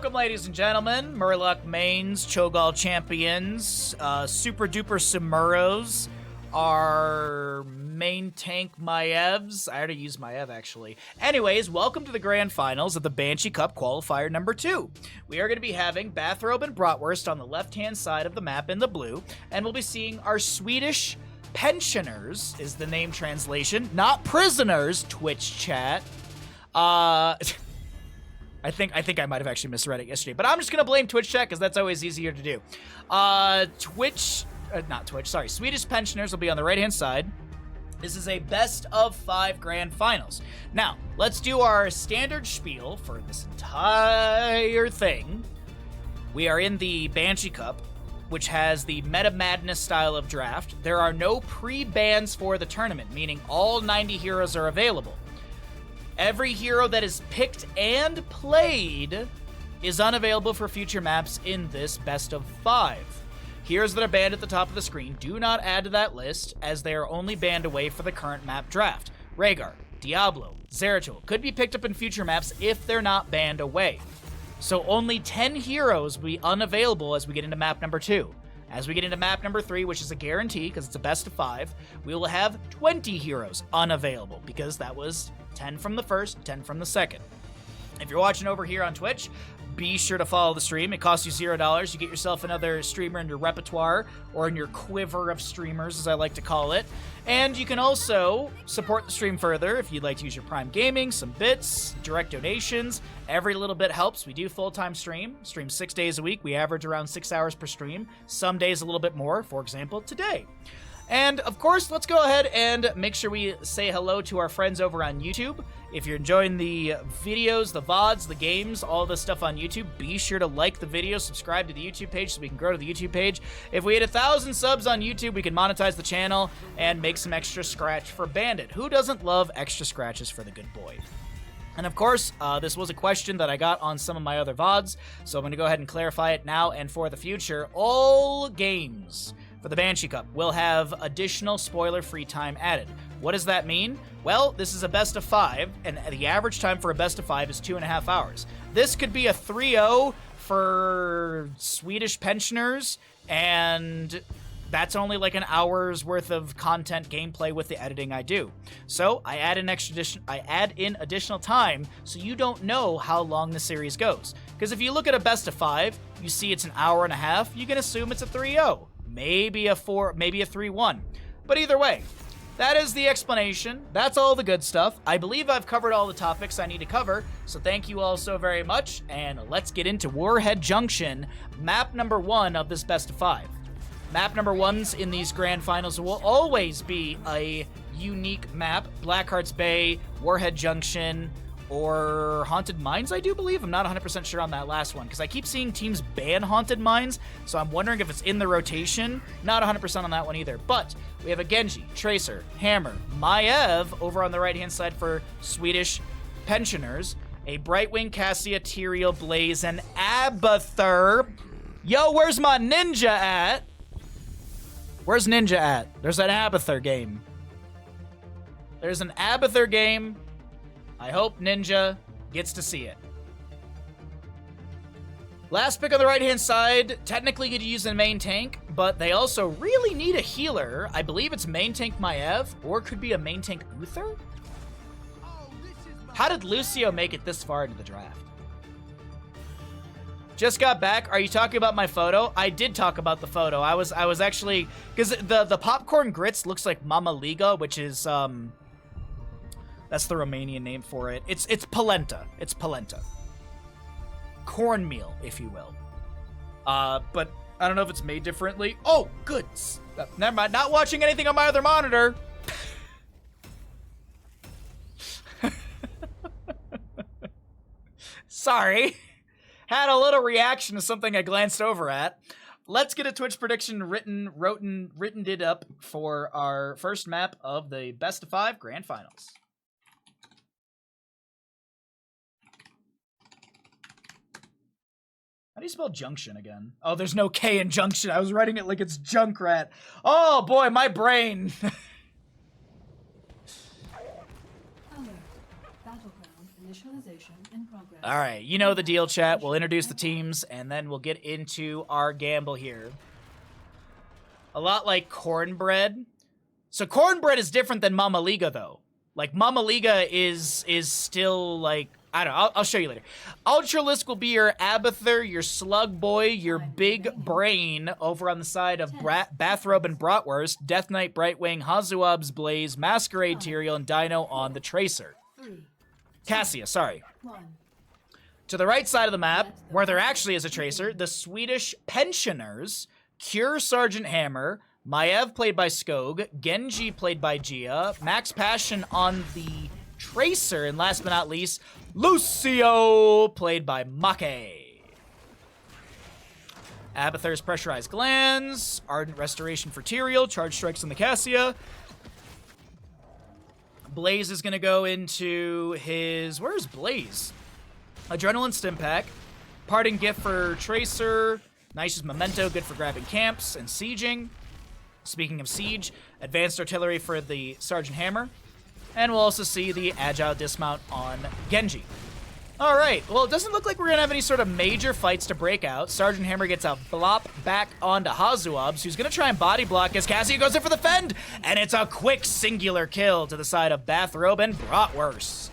Welcome, ladies and gentlemen, Murloc mains, Cho'Gall champions, Super Duper Samuros, our main tank Maevs. I already used Maev, actually. Anyways, welcome to the grand finals of the Banshee Cup Qualifier number 2. We are going to be having Bathrobe and Bratwurst on the left-hand side of the map in the blue, and we'll be seeing our Swedish pensioners, is the name translation, not prisoners, Twitch chat. I think I might have actually misread it yesterday, but I'm just gonna blame Twitch chat because that's always easier to do. Swedish pensioners will be on the right-hand side. This is a best of 5 grand finals. Now, let's do our standard spiel for this entire thing. We are in the Banshee Cup, which has the Meta Madness style of draft. There are no pre-bans for the tournament, meaning all 90 heroes are available. Every hero that is picked and played is unavailable for future maps in this best of 5. Heroes that are banned at the top of the screen do not add to that list, as they are only banned away for the current map draft. Rhaegar, Diablo, Zeratul could be picked up in future maps if they're not banned away. So only 10 heroes will be unavailable as we get into map number 2. As we get into map number 3, which is a guarantee because it's a best of 5, we will have 20 heroes unavailable because that was 10 from the first, 10 from the second. If you're watching over here on Twitch, be sure to follow the stream. It costs you $0. You get yourself another streamer in your repertoire, or in your quiver of streamers, as I like to call it. And you can also support the stream further if you'd like to use your Prime Gaming, some bits, direct donations. Every little bit helps. We do full-time stream 6 days a week. We average around 6 hours per stream. Some days a little bit more, for example, today. And, of course, let's go ahead and make sure we say hello to our friends over on YouTube. If you're enjoying the videos, the VODs, the games, all the stuff on YouTube, be sure to like the video, subscribe to the YouTube page so we can grow to the YouTube page. If we hit 1,000 subs on YouTube, we can monetize the channel and make some extra scratch for Bandit. Who doesn't love extra scratches for the good boy? And of course, this was a question that I got on some of my other VODs, so I'm going to go ahead and clarify it now and for the future. All games for the Banshee Cup will have additional spoiler-free time added. What does that mean? Well, this is a best of 5, and the average time for a best of 5 is 2.5 hours. This could be a 3-0 for Swedish pensioners, and that's only like an hour's worth of content gameplay with the editing I do. So I add in additional time so you don't know how long the series goes. Because if you look at a best of 5, you see it's an hour and a half, you can assume it's a 3-0. Maybe a 3-1. But either way, that is the explanation. That's all the good stuff. I believe I've covered all the topics I need to cover, so thank you all so very much, and let's get into Warhead Junction, map number 1 of this best of 5. Map number 1s in these grand finals will always be a unique map. Blackheart's Bay, Warhead Junction, or Haunted Mines, I do believe. I'm not 100% sure on that last one, because I keep seeing teams ban Haunted Mines, so I'm wondering if it's in the rotation. Not 100% on that one either. But we have a Genji, Tracer, Hammer, Maiev over on the right-hand side for Swedish pensioners, a Brightwing, Cassia, Tyrael, Blaze, and Abathur. Yo, where's my ninja at? Where's Ninja at? There's an Abathur game. There's an Abathur game. I hope Ninja gets to see it. Last pick on the right-hand side, technically could use a main tank, but they also really need a healer. I believe it's main tank Maiev, or could be a main tank Uther? How did Lucio make it this far into the draft? Just got back. Are you talking about my photo? I did talk about the photo. I was actually, because the popcorn grits looks like Mama Liga, which is that's the Romanian name for it. It's polenta. It's polenta. Cornmeal, if you will. But I don't know if it's made differently. Oh, good. Never mind. Not watching anything on my other monitor. Sorry. Had a little reaction to something I glanced over at. Let's get a Twitch prediction written it up for our first map of the best of 5 grand finals. How do you spell junction again? Oh, there's no K in junction. I was writing it like it's Junkrat. Oh boy, my brain. Initialization in progress. All right, you know the deal, chat. We'll introduce the teams, and then we'll get into our gamble here. A lot like Cornbread. So Cornbread is different than Mama Liga, though. Like, Mama Liga is still, like, I don't know. I'll show you later. Ultralisk will be your Abathur, your Slug Boy, your Big Brain over on the side of Bathrobe and Bratwurst, Death Knight, Brightwing, Hazuab's Blaze, Masquerade Tyrael, and Dino on the Tracer. Cassia, sorry. To the right side of the map, where there actually is a Tracer, the Swedish Pensioners, Cure Sergeant Hammer, Maev played by Skog, Genji played by Gia, Max Passion on the Tracer, and last but not least, Lucio played by Make. Abathur's Pressurized Glands, Ardent Restoration for Tyrael, Charge Strikes on the Cassia. Blaze is going to go into his... Where's Blaze? Adrenaline Stim Pack, Parting Gift for Tracer, Nice's Memento, good for grabbing camps and sieging. Speaking of siege, Advanced Artillery for the Sergeant Hammer. And we'll also see the Agile Dismount on Genji. Alright, well, it doesn't look like we're going to have any sort of major fights to break out. Sergeant Hammer gets a blop back onto Hazuabs, who's going to try and body block as Cassie goes in for the fend. And it's a quick singular kill to the side of Bathrobe and Bratwurst.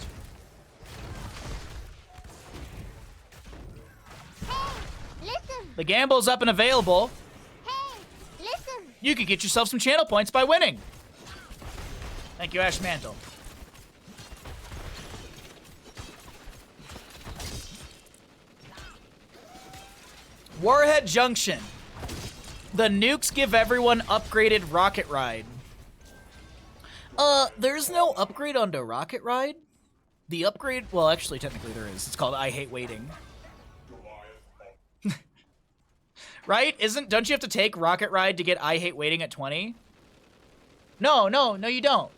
The gamble's up and available. Hey, listen. You could get yourself some channel points by winning. Thank you, Ash Mantle. Warhead Junction. The nukes give everyone upgraded Rocket Ride. There's no upgrade onto Rocket Ride. The upgrade, well, actually, technically there is. It's called I Hate Waiting. Right? Don't you have to take Rocket Ride to get I Hate Waiting at 20? No, you don't.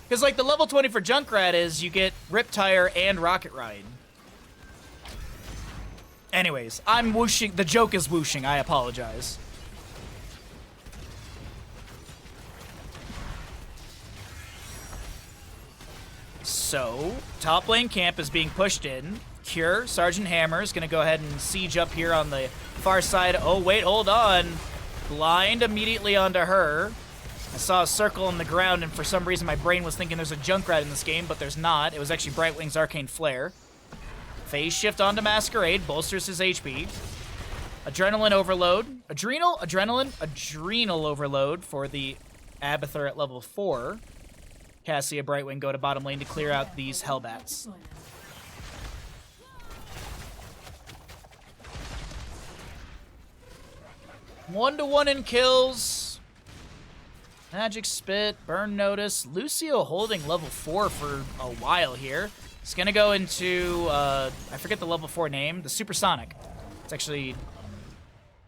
Because, like, the level 20 for Junkrat is you get Riptire and Rocket Ride. Anyways, I'm whooshing. The joke is whooshing. I apologize. So, top lane camp is being pushed in. Cure, Sergeant Hammer is going to go ahead and siege up here on the far side. Oh, wait, hold on. Blind immediately onto her. I saw a circle on the ground, and for some reason my brain was thinking there's a Junkrat in this game, but there's not. It was actually Brightwing's Arcane Flare. Phase shift onto Masquerade, bolsters his HP. Adrenaline overload. Adrenal overload for the Abathur at level 4. Cassia, Brightwing go to bottom lane to clear out these Hellbats. One-to-one in kills. Magic Spit, Burn Notice. Lucio holding level 4 for a while here. It's gonna go into, I forget the level 4 name, the Supersonic. It's actually,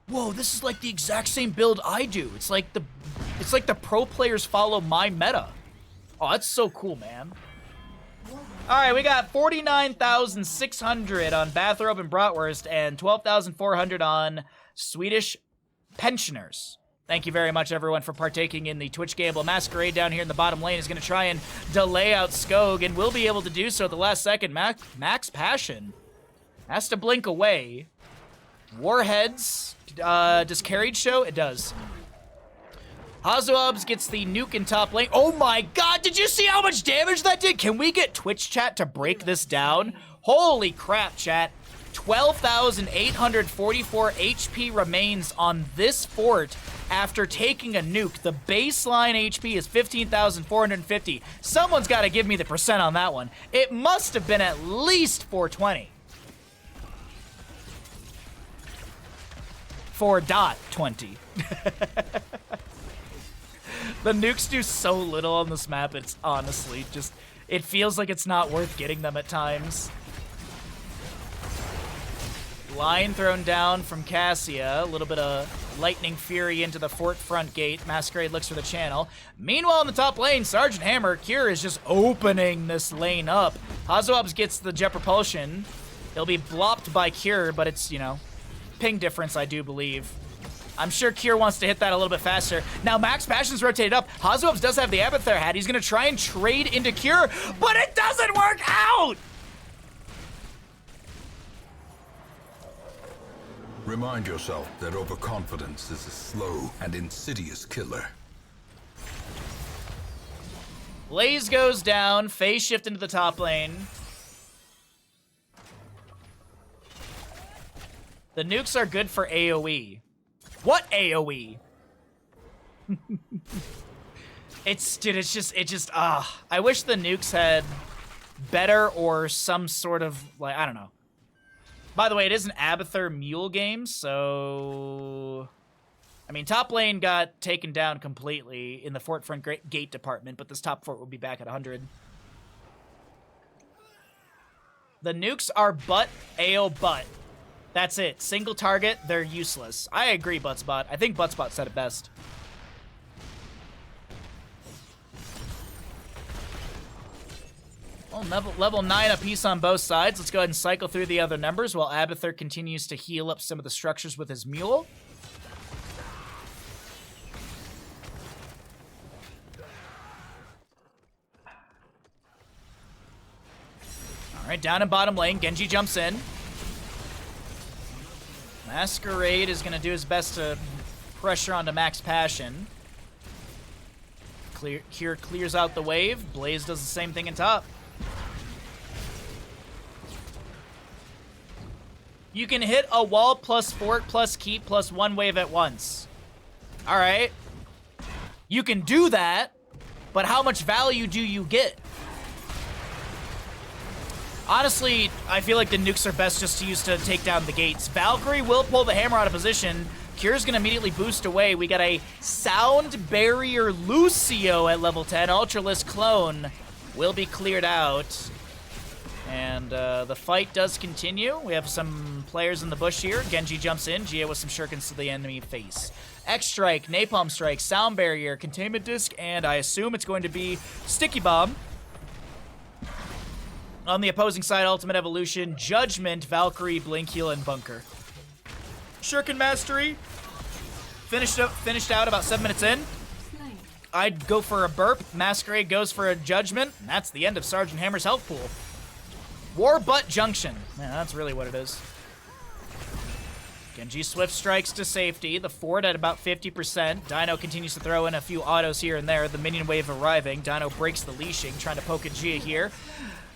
whoa, this is like the exact same build I do. It's like the pro players follow my meta. Oh, that's so cool, man. All right, we got 49,600 on Bathrobe and Bratwurst and 12,400 on Swedish Pensioners. Thank you very much, everyone, for partaking in the Twitch Gamble. Masquerade down here in the bottom lane is going to try and delay out Skog, and will be able to do so at the last second. Max Passion has to blink away. Warheads, does Carried show? It does. Hazuabs gets the nuke in top lane. Oh my god, did you see how much damage that did? Can we get Twitch chat to break this down? Holy crap, chat. 12,844 HP remains on this fort after taking a nuke. The baseline HP is 15,450. Someone's got to give me the percent on that one. It must have been at least 420. 4.20. The nukes do so little on this map, it's honestly just, it feels like it's not worth getting them at times. Line thrown down from Cassia. A little bit of lightning fury into the fort front gate. Masquerade looks for the channel. Meanwhile, in the top lane, Sergeant Hammer, Cure is just opening this lane up. Hazuabs gets the jet propulsion. He'll be blopped by Cure, but it's, you know, ping difference, I do believe. I'm sure Kier wants to hit that a little bit faster. Now, Max Passion's rotated up. Hazuops does have the Abathur hat. He's going to try and trade into Kier, but it doesn't work out! Remind yourself that overconfidence is a slow and insidious killer. Blaze goes down. Phase shift into the top lane. The nukes are good for AoE. What AoE? I wish the nukes had better or some sort of, like, I don't know. By the way, it is an Abathur mule game, so... I mean, top lane got taken down completely in the fort front gate department, but this top fort will be back at 100. The nukes are butt, AO butt. That's it. Single target, they're useless. I agree, Buttspot. I think Buttspot said it best. Well, level 9 apiece on both sides. Let's go ahead and cycle through the other numbers while Abathur continues to heal up some of the structures with his mule. Alright, down in bottom lane, Genji jumps in. Masquerade is going to do his best to pressure onto Max Passion. Kier clears out the wave. Blaze does the same thing in top. You can hit a wall plus fort plus keep plus one wave at once. Alright. You can do that, but how much value do you get? Honestly, I feel like the nukes are best just to use to take down the gates. Valkyrie will pull the hammer out of position. Kier's gonna immediately boost away. We got a Sound Barrier Lucio at level 10. Ultralisk clone will be cleared out. And the fight does continue. We have some players in the bush here. Genji jumps in. Gia with some shurikens to the enemy face. X-Strike, Napalm Strike, Sound Barrier, Containment Disc, and I assume it's going to be Sticky Bomb. On the opposing side, Ultimate Evolution, Judgment, Valkyrie, Blink Heal, and Bunker. Shuriken Mastery. Finished out about 7 minutes in. I'd go for a burp. Masquerade goes for a Judgment. And that's the end of Sergeant Hammer's health pool. War Butt Junction. Man, that's really what it is. Genji Swift strikes to safety. The fort at about 50%. Dino continues to throw in a few autos here and there. The minion wave arriving. Dino breaks the leashing, trying to poke at Gia here.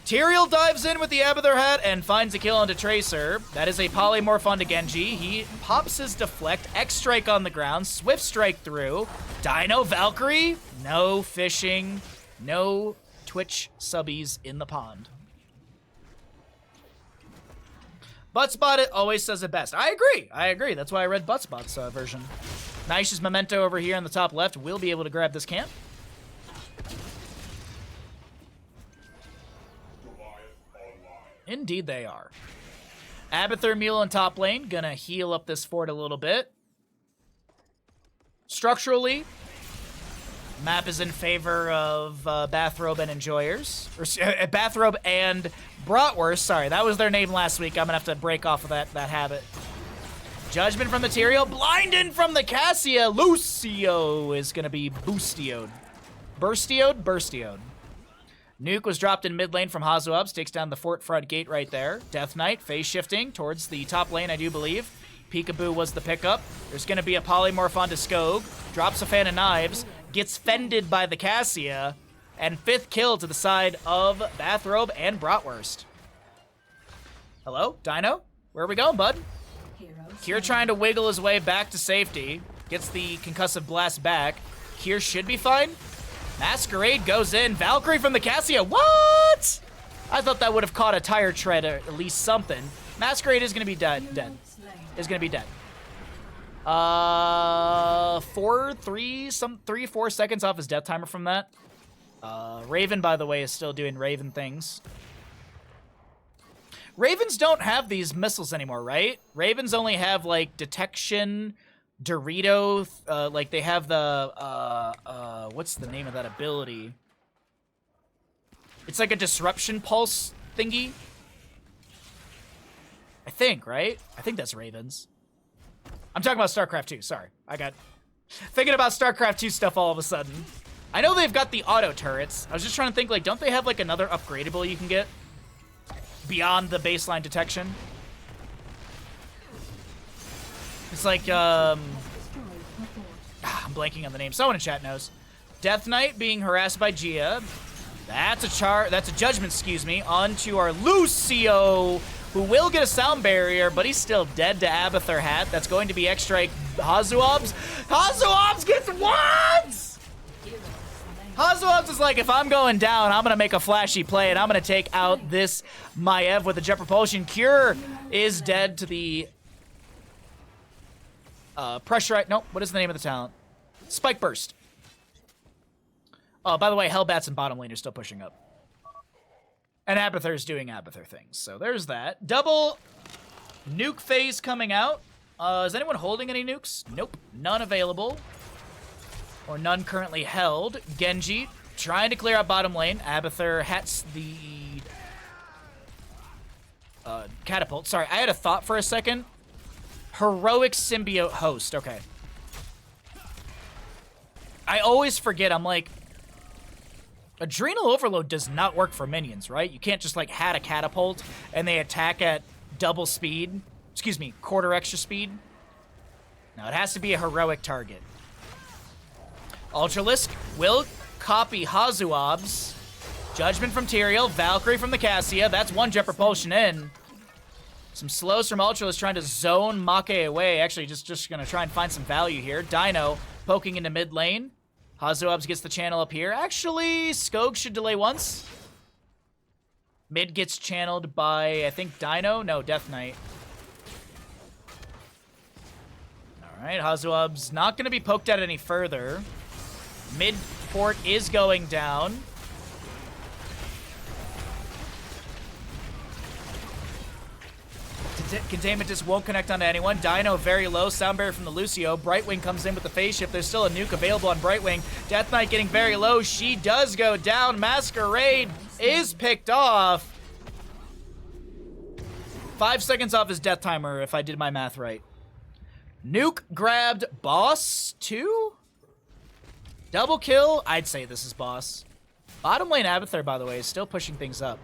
Tyrael dives in with the Abathur hat and finds a kill onto Tracer. That is a polymorph onto Genji. He pops his deflect, X-Strike on the ground, Swift Strike through. Dino Valkyrie, no fishing, no Twitch subbies in the pond. Buttspot always says it best. I agree. That's why I read Buttspot's version. Nish's Memento over here on the top left will be able to grab this camp. Indeed they are. Abathur Mule in top lane, gonna heal up this fort a little bit. Structurally, map is in favor of Bathrobe and Enjoyers. Or Bathrobe and Bratwurst. Sorry, that was their name last week. I'm gonna have to break off of that habit. Judgment from the Tyrael, Blinded from the Cassia. Lucio is gonna be boostioed. Burstioed? Nuke was dropped in mid lane from Hazuops, takes down the fort front gate right there. Death Knight, phase shifting towards the top lane, I do believe. Peekaboo was the pickup. There's going to be a polymorph onto Skog. Drops a fan of knives, gets fended by the Cassia, and 5th kill to the side of Bathrobe and Bratwurst. Hello, Dino? Where are we going, bud? Kier trying to wiggle his way back to safety. Gets the concussive blast back. Kier should be fine. Masquerade goes in. Valkyrie from the Cassia. What? I thought that would have caught a tire tread or at least something. Masquerade is going to be dead. Is going to be dead. 3-4 seconds off his death timer from that. Raven, by the way, is still doing Raven things. Ravens don't have these missiles anymore, right? Ravens only have, like, detection, Dorito, like they have the, what's the name of that ability? It's like a disruption pulse thingy. I think, right? I think that's Ravens. I'm talking about StarCraft 2. Sorry. I got thinking about StarCraft 2 stuff all of a sudden. I know they've got the auto turrets. I was just trying to think, like, don't they have, like, another upgradable you can get beyond the baseline detection? It's like, I'm blanking on the name. Someone in chat knows. Death Knight being harassed by Gia. That's a judgment, excuse me, onto our Lucio, who will get a sound barrier, but he's still dead to Abathur Hat. That's going to be X-Strike Hazuobs. Hazuobs gets what? Hazuobs is like, if I'm going down, I'm going to make a flashy play, and I'm going to take out this Maiev with a Jet Propulsion. Cure is dead to the Pressurite. Nope, what is the name of the talent? Spike Burst. Oh, by the way, Hellbats and bottom lane are still pushing up. And Abathur's doing Abathur things. So there's that. Double nuke phase coming out. Is anyone holding any nukes? Nope. None available. Or none currently held. Genji trying to clear out bottom lane. Abathur hats the catapult. Sorry, I had a thought for a second. Heroic symbiote host. Okay. I always forget. I'm like, Adrenal Overload does not work for minions, right? You can't just, like, hat a catapult and they attack at double speed. Excuse me, quarter extra speed. Now, it has to be a heroic target. Ultralisk will copy Hazuobs. Judgment from Tyrael. Valkyrie from the Cassia. That's one Jet Propulsion in. Some slows from Ultralisk trying to zone Make away. Actually, just going to try and find some value here. Dino poking into mid lane. Hazuobs gets the channel up here. Actually, Skog should delay once. Mid gets channeled by, I think, Dino? No, Death Knight. Alright, Hazuobs not going to be poked at any further. Mid port is going down. Containment just won't connect onto anyone. Dino very low. Sound barrier from the Lucio. Brightwing comes in with the phase shift. There's still a nuke available on Brightwing. Death Knight getting very low. She does go down. Masquerade is picked off. 5 seconds off his death timer, if I did my math right. Nuke grabbed boss 2? Double kill? I'd say this is boss. Bottom lane Abathur, by the way, is still pushing things up.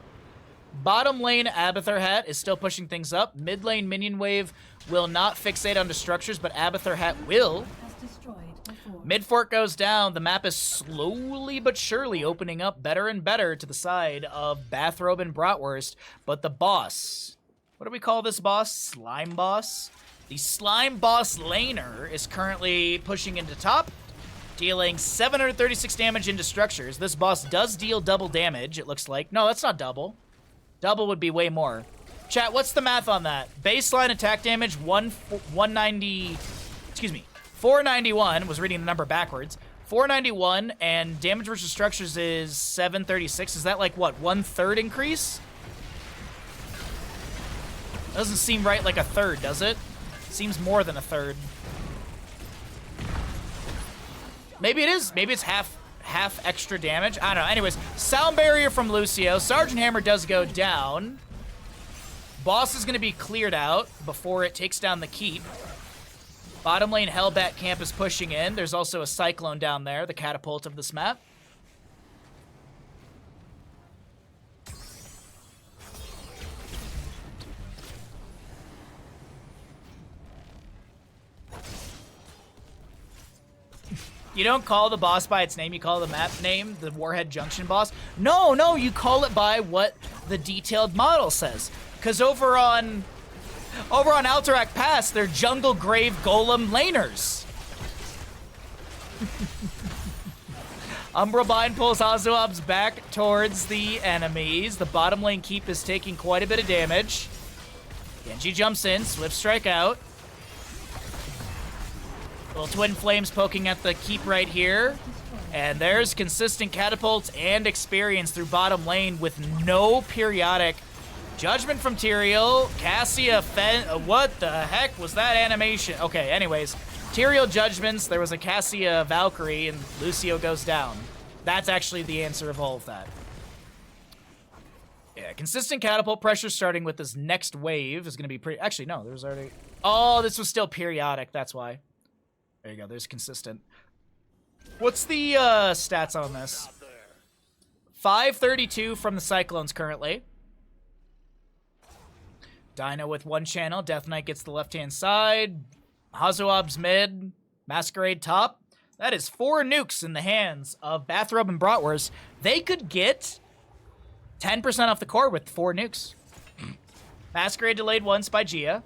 Bottom lane Abathur Hat is still pushing things up. Mid lane Minion Wave will not fixate onto structures, but Abathur Hat will. Mid fort goes down. The map is slowly but surely opening up better and better to the side of Bathrobe and Bratwurst. But the boss, what do we call this boss? Slime boss? The slime boss laner is currently pushing into top, dealing 736 damage into structures. This boss does deal double damage, it looks like. No, that's not double. Double would be way more. Chat, what's the math on that? Baseline attack damage, 190... Excuse me. 491, was reading the number backwards. 491, and damage versus structures is 736. Is that like, what, 1/3 increase? Doesn't seem right like a third, does it? Seems more than a third. Maybe it is. Maybe it's half extra damage. I don't know. Anyways, sound barrier from Lucio. Sergeant Hammer does go down. Boss is going to be cleared out before it takes down the keep. Bottom lane Hellbat camp is pushing in. There's also a Cyclone down there, the catapult of this map. You don't call the boss by its name, you call the map name the Warhead Junction boss. No, you call it by what the detailed model says. Because over on Alterac Pass, they're Jungle Grave Golem laners. Umbra Bind pulls Hazuobs back towards the enemies. The bottom lane keep is taking quite a bit of damage. Genji jumps in, Swift Strike out. Little Twin Flames poking at the keep right here. And there's consistent catapults and experience through bottom lane with no periodic. Judgment from Tyrael. Cassia what the heck was that animation? Okay, anyways. Tyrael judgments. There was a Cassia Valkyrie and Lucio goes down. That's actually the answer of all of that. Yeah. Yeah, consistent catapult pressure starting with this next wave is going to be pretty... Actually, no, there was already... Oh, this was still periodic. That's why. There you go. There's consistent. What's the stats on this? 532 from the Cyclones currently. Dino with one channel. Death Knight gets the left-hand side. Hazuab's mid. Masquerade top. That is 4 nukes in the hands of Bathrobe and Bratwurst. They could get 10% off the core with 4 nukes. Masquerade delayed once by Gia.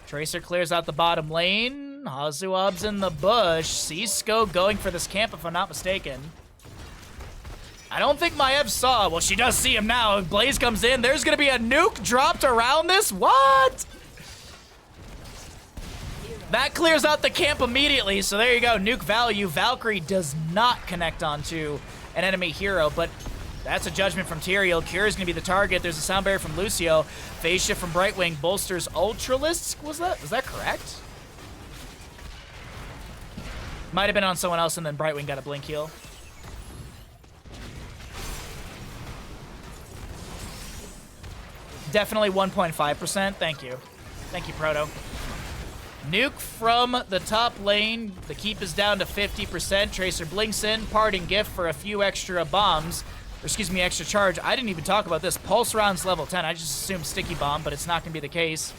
Tracer clears out the bottom lane. Hazuab's in the bush. Cisco going for this camp, if I'm not mistaken. I don't think Maev saw. Well, she does see him now. Blaze comes in. There's going to be a nuke dropped around this. What? That clears out the camp immediately. So there you go. Nuke value. Valkyrie does not connect onto an enemy hero, but that's a judgment from Tyrael. Cure is going to be the target. There's a sound barrier from Lucio. Phase shift from Brightwing bolsters Ultralisk. Was that correct? Might have been on someone else, and then Brightwing got a blink heal. Definitely 1.5%. Thank you. Thank you, Proto. Nuke from the top lane. The keep is down to 50%. Tracer blinks in. Parting gift for a few extra bombs. Or excuse me, extra charge. I didn't even talk about this. Pulse round's level 10. I just assumed sticky bomb, but it's not going to be the case.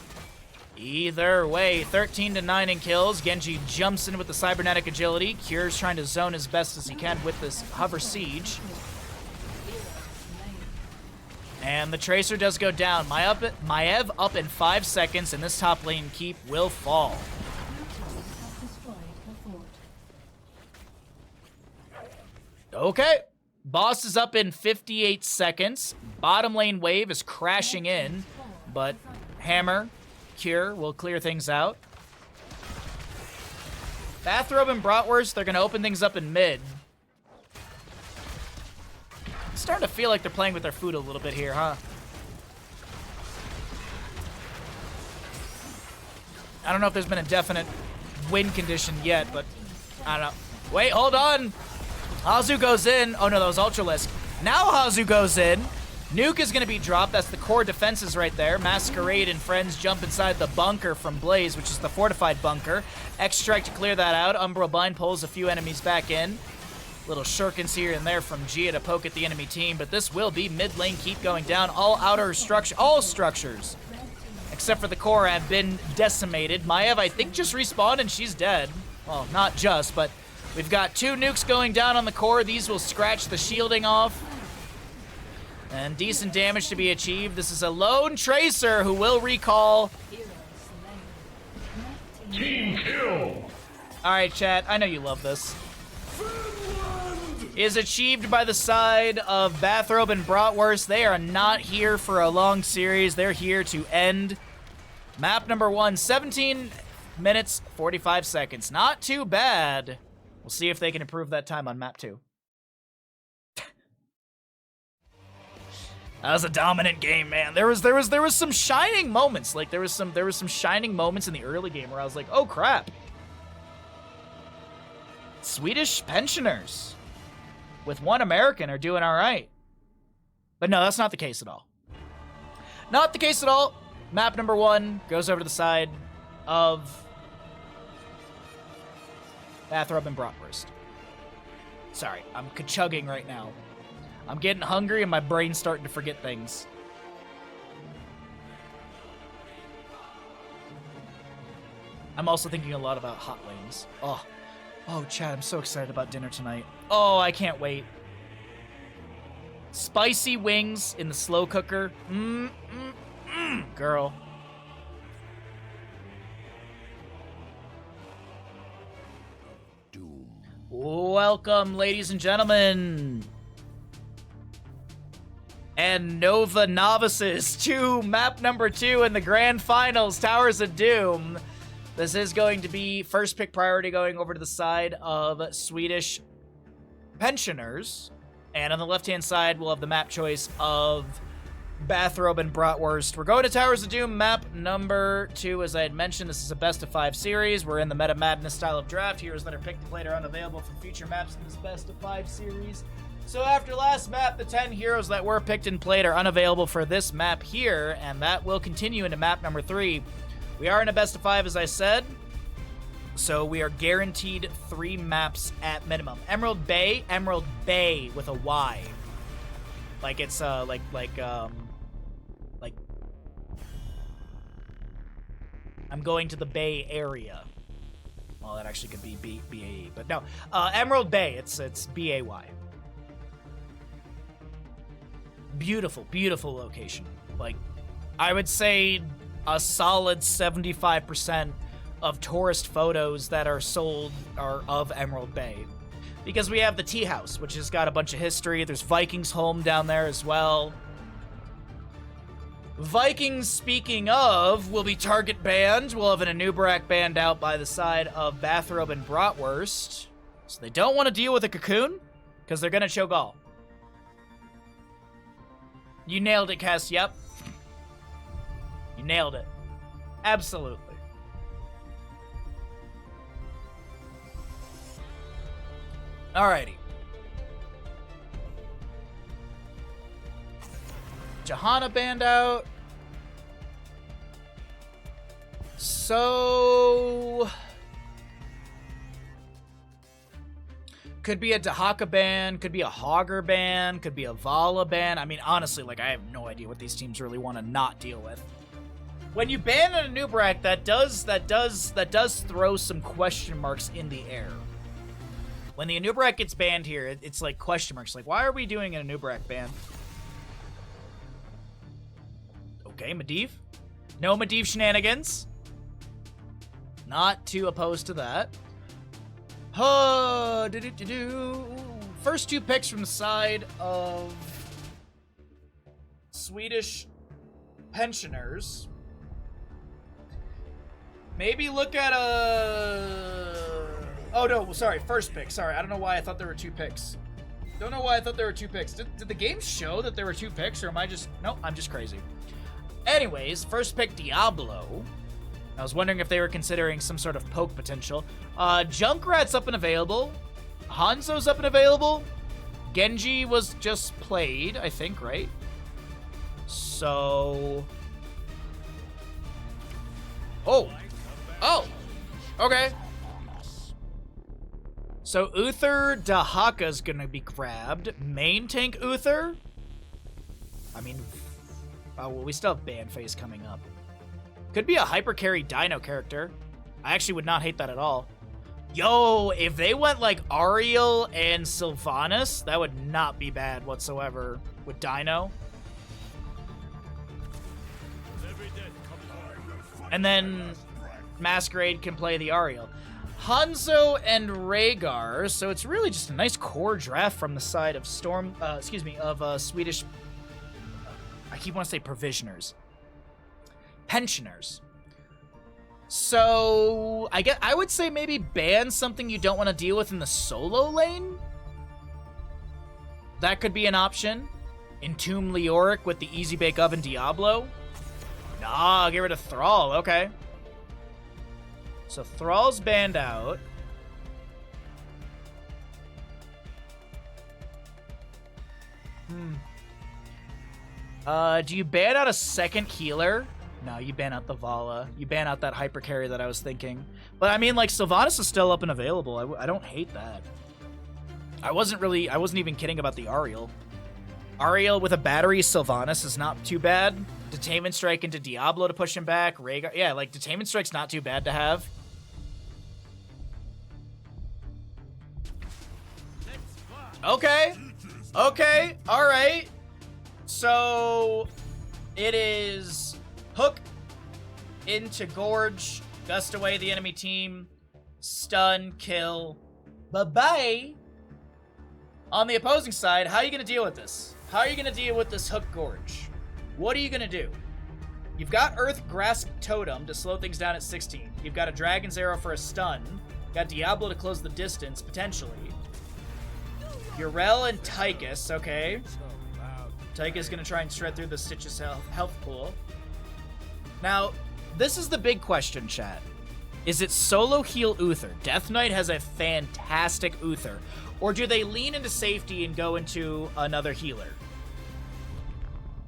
Either way, 13 to 9 in kills. Genji jumps in with the cybernetic agility. Cure's trying to zone as best as he can with this hover siege. And the Tracer does go down. Maev up in 5 seconds, and this top lane keep will fall. Okay. Boss is up in 58 seconds. Bottom lane wave is crashing in, but Hammer, Cure will clear things out. Bathrobe and Bratwurst, they're going to open things up in mid. It's starting to feel like they're playing with their food a little bit here, huh? I don't know if there's been a definite win condition yet, but I don't know. Wait, hold on. Hazu goes in. Oh, no, that was Ultralisk. Now Hazu goes in. Nuke is going to be dropped. That's the core defenses right there. Masquerade and friends jump inside the bunker from Blaze, which is the fortified bunker. X-Strike to clear that out. Umbral Bind pulls a few enemies back in. Little shurikens here and there from Gia to poke at the enemy team, but this will be mid lane keep going down. All structures, except for the core, have been decimated. Maev, I think, just respawned and she's dead. Well, not just, but we've got 2 nukes going down on the core. These will scratch the shielding off. And decent damage to be achieved. This is a lone Tracer who will recall. Team kill! Alright, chat, I know you love this. Is achieved by the side of Bathrobe and Bratwurst. They are not here for a long series. They're here to end. Map number 1, 17 minutes, 45 seconds. Not too bad. We'll see if they can improve that time on map 2. That was a dominant game, man. There was some shining moments. Like there was some shining moments in the early game where I was like, "Oh crap." Swedish pensioners with 1 American are doing all right. But no, that's not the case at all. Not the case at all. Map number 1 goes over to the side of Bathrobe and Bratwurst. Sorry, I'm chugging right now. I'm getting hungry and my brain's starting to forget things. I'm also thinking a lot about hot lanes. Oh, Chad, I'm so excited about dinner tonight. Oh, I can't wait. Spicy wings in the slow cooker. Girl. Doom. Welcome, ladies and gentlemen. And Nova novices to map number 2 in the grand finals, Towers of Doom. This is going to be first pick priority going over to the side of Swedish pensioners. And on the left-hand side, we'll have the map choice of Bathrobe and Bratwurst. We're going to Towers of Doom, map number 2. As I had mentioned, this is a best-of-5 series. We're in the Meta Madness style of draft. Heroes that are picked and played are unavailable for future maps in this best-of-5 series. So after last map, the 10 heroes that were picked and played are unavailable for this map here, and that will continue into map number 3. We are in a best of 5, as I said, so we are guaranteed 3 maps at minimum. Emerald Bay with a Y. Like it's, like, I'm going to the Bay Area. Well, that actually could be B-A-E, but no. Emerald Bay, it's B-A-Y. Beautiful, beautiful location. Like, I would say a solid 75% of tourist photos that are sold are of Emerald Bay. Because we have the tea house, which has got a bunch of history. There's Vikings home down there as well. Vikings, speaking of, will be target banned. We'll have an Anubarak banned out by the side of Bathrobe and Bratwurst. So they don't want to deal with a Cocoon, because they're going to Cho'Gall. You nailed it, Cass. Yep. You nailed it. Absolutely. Alrighty. Johanna banned out. So... could be a Dahaka ban, could be a Hogger ban, could be a Vala ban. I mean, honestly, like, I have no idea what these teams really want to not deal with. When you ban an Anubarak, that does throw some question marks in the air. When the Anubarak gets banned here, it's like question marks. Like, why are we doing an Anubarak ban? Okay, Medivh. No Medivh shenanigans. Not too opposed to that. First 2 picks from the side of Swedish pensioners. Maybe look at a... oh, no, sorry, first pick. Sorry, I don't know why I thought there were 2 picks. Don't know why I thought there were 2 picks. Did the game show that there were 2 picks, or am I just... nope, I'm just crazy. Anyways, first pick, Diablo. I was wondering if they were considering some sort of poke potential. Junkrat's up and available. Hanzo's up and available. Genji was just played, I think, right? So... oh. Oh. Okay. So Uther Dahaka's gonna be grabbed. Main tank Uther? I mean... oh, well, we still have Banface coming up. Could be a hyper carry Dino character. I actually would not hate that at all. Yo, if they went like Ariel and Sylvanas, that would not be bad whatsoever with Dino. And then Masquerade can play the Ariel. Hanzo and Rhaegar, so it's really just a nice core draft from the side of Swedish... I keep wanting to say provisioners. Pensioners. So, I would say maybe ban something you don't want to deal with in the solo lane. That could be an option. Entomb Leoric with the Easy Bake Oven Diablo. Nah, get rid of Thrall. Okay. So Thrall's banned out. Do you ban out a second healer? No, you ban out the Vala. You ban out that hyper carry that I was thinking. But I mean, like, Sylvanas is still up and available. I don't hate that. I wasn't even kidding about the Ariel. Ariel with a battery Sylvanas is not too bad. Detainment Strike into Diablo to push him back. Rhaegar, yeah, like, Detainment Strike's not too bad to have. Okay. Okay, alright. So, it is Hook into Gorge, gust away the enemy team, stun, kill, bye-bye. On the opposing side, how are you going to deal with this? How are you going to deal with this Hook Gorge? What are you going to do? You've got Earth Grasp Totem to slow things down at 16. You've got a Dragon's Arrow for a stun. Got Diablo to close the distance, potentially. Yrel and Tychus, okay. Tychus going to try and shred through the Stitch's health pool. Now, this is the big question, chat. Is it solo heal Uther? Death Knight has a fantastic Uther. Or do they lean into safety and go into another healer?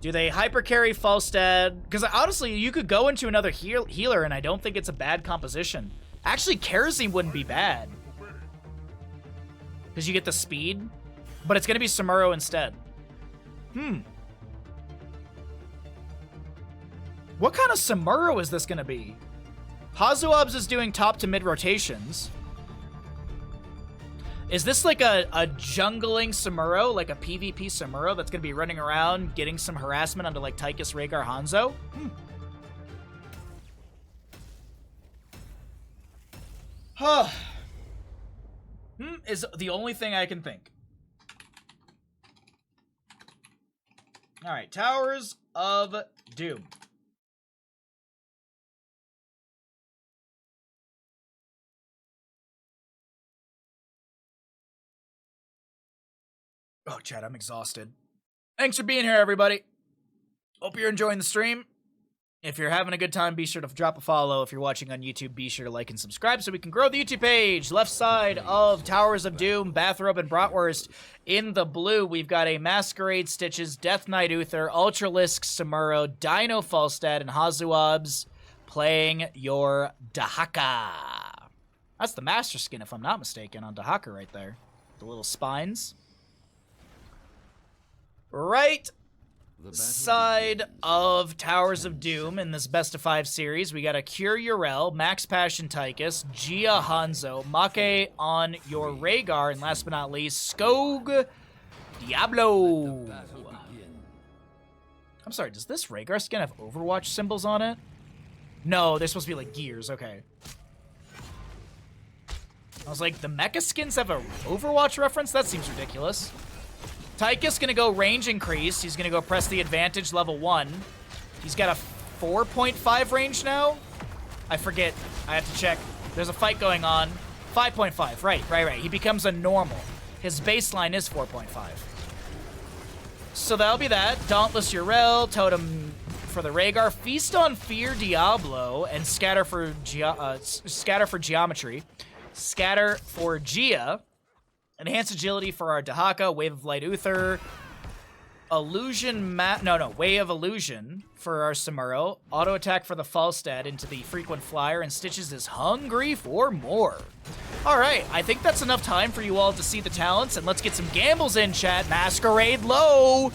Do they hyper carry Falstad? Because honestly, you could go into another healer, and I don't think it's a bad composition. Actually, Kerosene wouldn't be bad. Because you get the speed. But it's going to be Samuro instead. What kind of Samuro is this going to be? Hazuabs is doing top to mid rotations. Is this like a jungling Samuro, like a PvP Samuro that's going to be running around getting some harassment onto like Tychus, Rhaegar, Hanzo? Is the only thing I can think. All right, Towers of Doom. Oh, Chad, I'm exhausted. Thanks for being here, everybody. Hope you're enjoying the stream. If you're having a good time, be sure to drop a follow. If you're watching on YouTube, be sure to like and subscribe so we can grow the YouTube page. Left side of Towers of Doom, Bathrobe and Bratwurst. In the blue, we've got a Masquerade Stitches, Death Knight Uther, Ultralisk Samuro, Dino Falstad, and Hazuabs playing your Dahaka. That's the Master Skin, if I'm not mistaken, on Dahaka right there. The little spines. Right side of Towers of Doom in this best of 5 series, we got a Cure Urel, Max Passion Tychus, Gia Hanzo, Make on your Rhaegar, and last but not least, Skog Diablo. I'm sorry, does this Rhaegar skin have Overwatch symbols on it? No, they're supposed to be like gears, okay. I was like, the mecha skins have a Overwatch reference? That seems ridiculous. Tychus gonna go range increase. He's gonna go press the advantage level 1. He's got a 4.5 range now? I forget. I have to check. There's a fight going on. 5.5. Right. He becomes a normal. His baseline is 4.5. So that'll be that. Dauntless Urel, Totem for the Rhaegar, Feast on Fear Diablo, and Scatter for Geometry. Scatter for Gia. Enhanced Agility for our Dahaka, Wave of Light Uther, Way of Illusion for our Samuro, Auto Attack for the Falstad into the Frequent Flyer, and Stitches is hungry for more. Alright, I think that's enough time for you all to see the talents, and let's get some gambles in, chat. Masquerade low!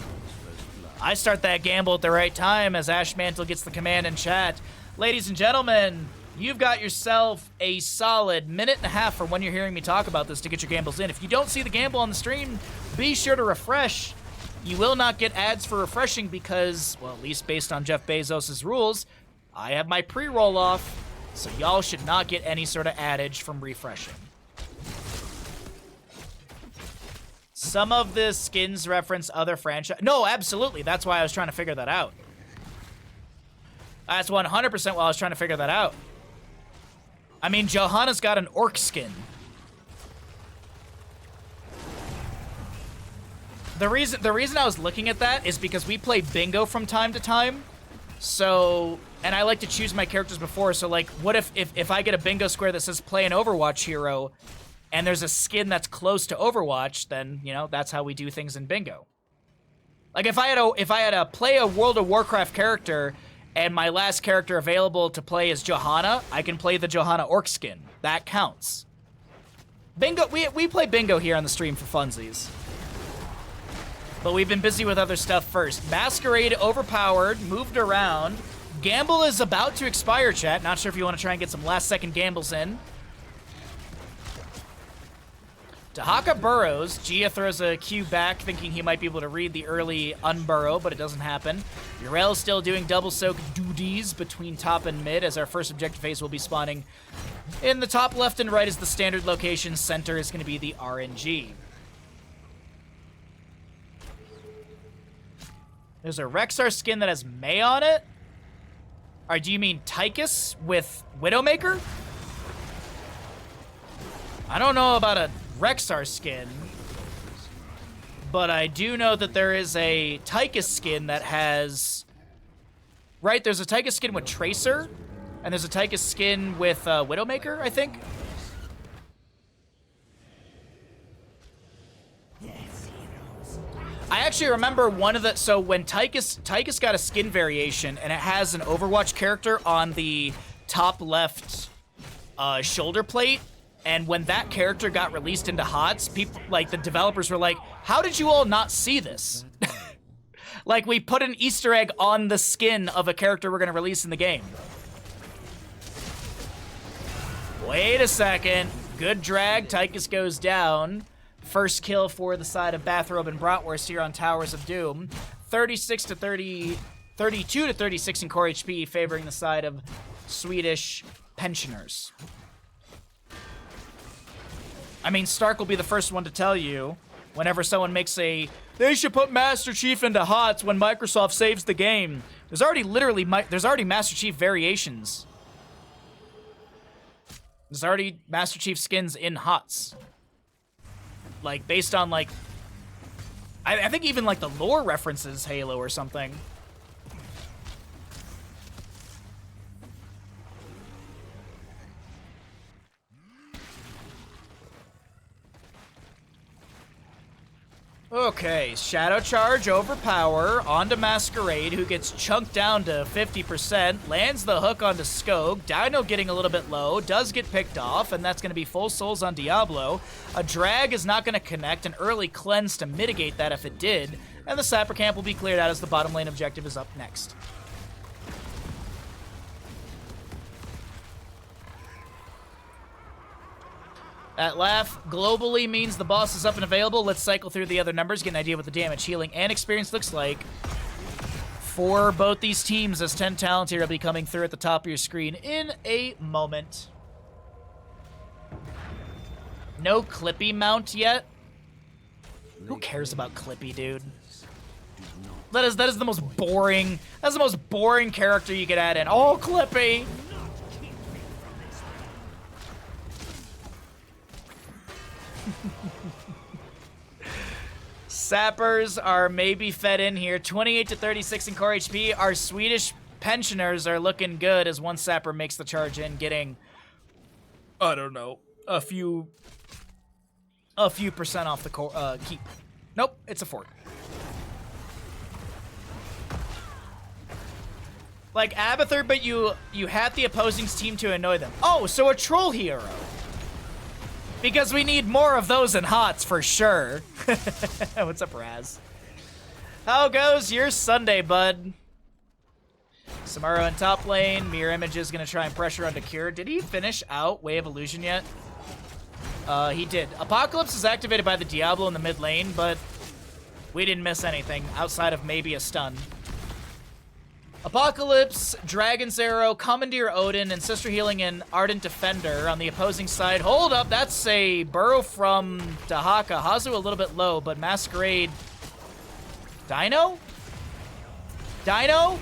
I start that gamble at the right time as Ashmantle gets the command in chat. Ladies and gentlemen, you've got yourself a solid minute and a half from when you're hearing me talk about this to get your gambles in. If you don't see the gamble on the stream, be sure to refresh. You will not get ads for refreshing because, well, at least based on Jeff Bezos' rules, I have my pre-roll off, so y'all should not get any sort of adage from refreshing. Some of the skins reference other franchise. No, absolutely. That's why I was trying to figure that out. That's 100% why I was trying to figure that out. I mean, Johanna's got an orc skin. The reason I was looking at that is because we play bingo from time to time. So, and I like to choose my characters before. So, like, what if I get a bingo square that says play an Overwatch hero, and there's a skin that's close to Overwatch, then, you know, that's how we do things in bingo. Like, if I had to play a World of Warcraft character, and my last character available to play is Johanna, I can play the Johanna orc skin. That counts. Bingo, we play bingo here on the stream for funsies. But we've been busy with other stuff first. Masquerade overpowered, moved around. Gamble is about to expire, chat. Not sure if you want to try and get some last second gambles in. Dahaka burrows. Gia throws a Q back, thinking he might be able to read the early unburrow, but it doesn't happen. Urel's still doing double soak duties between top and mid, as our first objective phase will be spawning in the top left and right is the standard location. Center is going to be the RNG. There's a Rexar skin that has May on it. Or do you mean Tychus with Widowmaker? I don't know about a Rexar skin, but I do know that there is a Tychus skin that has... Right, there's a Tychus skin with Tracer, And there's a Tychus skin with Widowmaker, I think. I actually remember one of the... So when Tychus got a skin variation, and it has an Overwatch character on the top left shoulder plate, and when that character got released into HOTS, people, like, the developers were like, how did you all not see this? Like, we put an Easter egg on the skin of a character we're going to release in the game. Wait a second. Good drag. Tychus goes down. First kill for the side of Bathrobe and Bratwurst here on Towers of Doom. 36 to 30, 32 to 36 in core HP, favoring the side of Swedish pensioners. I mean, Stark will be the first one to tell you whenever someone makes a, they should put Master Chief into HOTS when Microsoft saves the game. There's already Master Chief variations. There's already Master Chief skins in HOTS. Like, based on, like, I think even, like, the lore references Halo or something. Okay, Shadow Charge, Overpower, onto Masquerade, who gets chunked down to 50%, lands the hook onto Skog, Dino getting a little bit low, does get picked off, and that's going to be full souls on Diablo. A drag is not going to connect, an early cleanse to mitigate that if it did, and the Sapper Camp will be cleared out as the bottom lane objective is up next. That laugh globally means the boss is up and available. Let's cycle through the other numbers, get an idea what the damage, healing, and experience looks like for both these teams, as 10 talents here will be coming through at the top of your screen in a moment. No Clippy mount yet. Who cares about Clippy, dude? That is the most boring, that's the most boring character you could add in. Oh, Clippy! Sappers are maybe fed in here. 28 to 36 in core HP. Our Swedish pensioners are looking good as one Sapper makes the charge in, getting, I don't know, a few percent off the keep. Nope, it's a fort. Like Abathur, but you had the opposing team to annoy them. Oh, so a troll hero. Because we need more of those in HOTS for sure. What's up, Raz? How goes your Sunday, bud? Samuro in top lane. Mirror Image is going to try and pressure onto Cure. Did he finish out Way of Illusion yet? He did. Apocalypse is activated by the Diablo in the mid lane, but we didn't miss anything outside of maybe a stun. Apocalypse, Dragon's Arrow, Commandeer Odin, and Sister Healing and Ardent Defender on the opposing side. Hold up, that's a burrow from Dahaka. Hazu a little bit low, but Masquerade... Dino? Dino?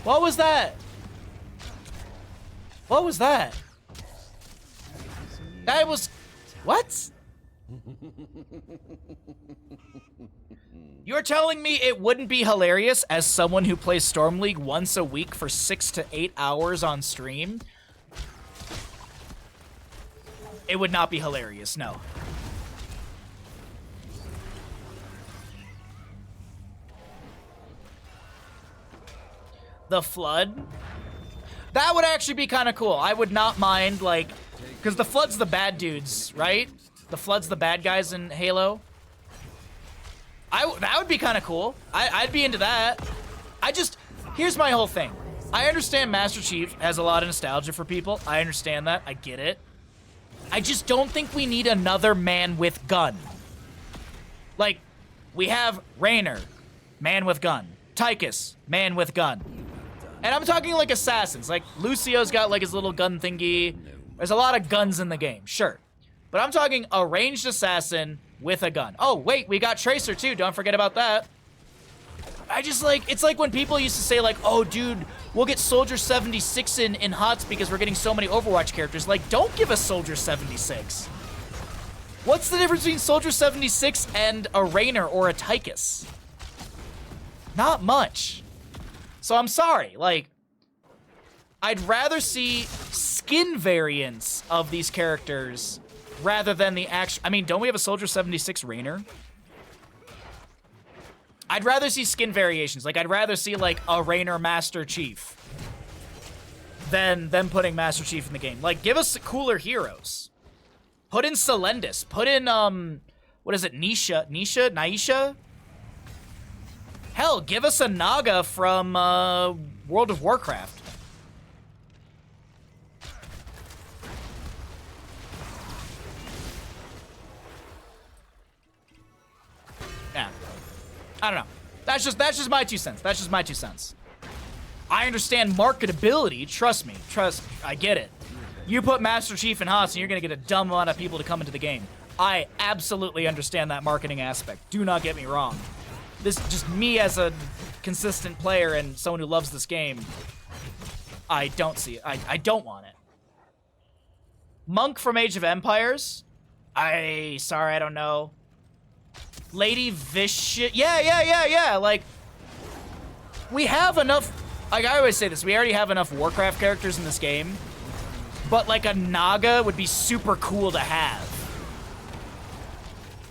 What was that? What was that? That was... What? You're telling me it wouldn't be hilarious as someone who plays Storm League once a week for 6 to 8 hours on stream? It would not be hilarious, no. The Flood? That would actually be kind of cool. I would not mind, like... Because the Flood's the bad dudes, right? The Flood's the bad guys in Halo. That would be kind of cool. I'd be into that. Here's my whole thing. I understand Master Chief has a lot of nostalgia for people. I understand that. I get it. I just don't think we need another man with gun. Like, we have Raynor, man with gun. Tychus, man with gun. And I'm talking like assassins. Like, Lucio's got like his little gun thingy. There's a lot of guns in the game, sure. But I'm talking a ranged assassin with a gun. Oh, wait, we got Tracer too. Don't forget about that. I just like, it's like when people used to say like, oh, dude, we'll get Soldier 76 in HOTS because we're getting so many Overwatch characters. Like, don't give us Soldier 76. What's the difference between Soldier 76 and a Raynor or a Tychus? Not much. So I'm sorry, like, I'd rather see skin variants of these characters rather than the actual... I mean, don't we have a Soldier 76 Rainer? I'd rather see skin variations. Like, I'd rather see, like, a Rainer Master Chief than them putting Master Chief in the game. Like, give us cooler heroes. Put in Selendis. Put in, what is it, Naisha? Hell, give us a Naga from, World of Warcraft. Yeah. I don't know. That's just my 2 cents. That's just my 2 cents. I understand marketability. Trust me. I get it. You put Master Chief in Haas and you're going to get a dumb amount of people to come into the game. I absolutely understand that marketing aspect. Do not get me wrong. This just me as a consistent player and someone who loves this game. I don't see it. I don't want it. Monk from Age of Empires? Sorry, I don't know. Lady Vicious. Yeah. Like, we have enough. Like, I always say this. We already have enough Warcraft characters in this game. But, like, a Naga would be super cool to have.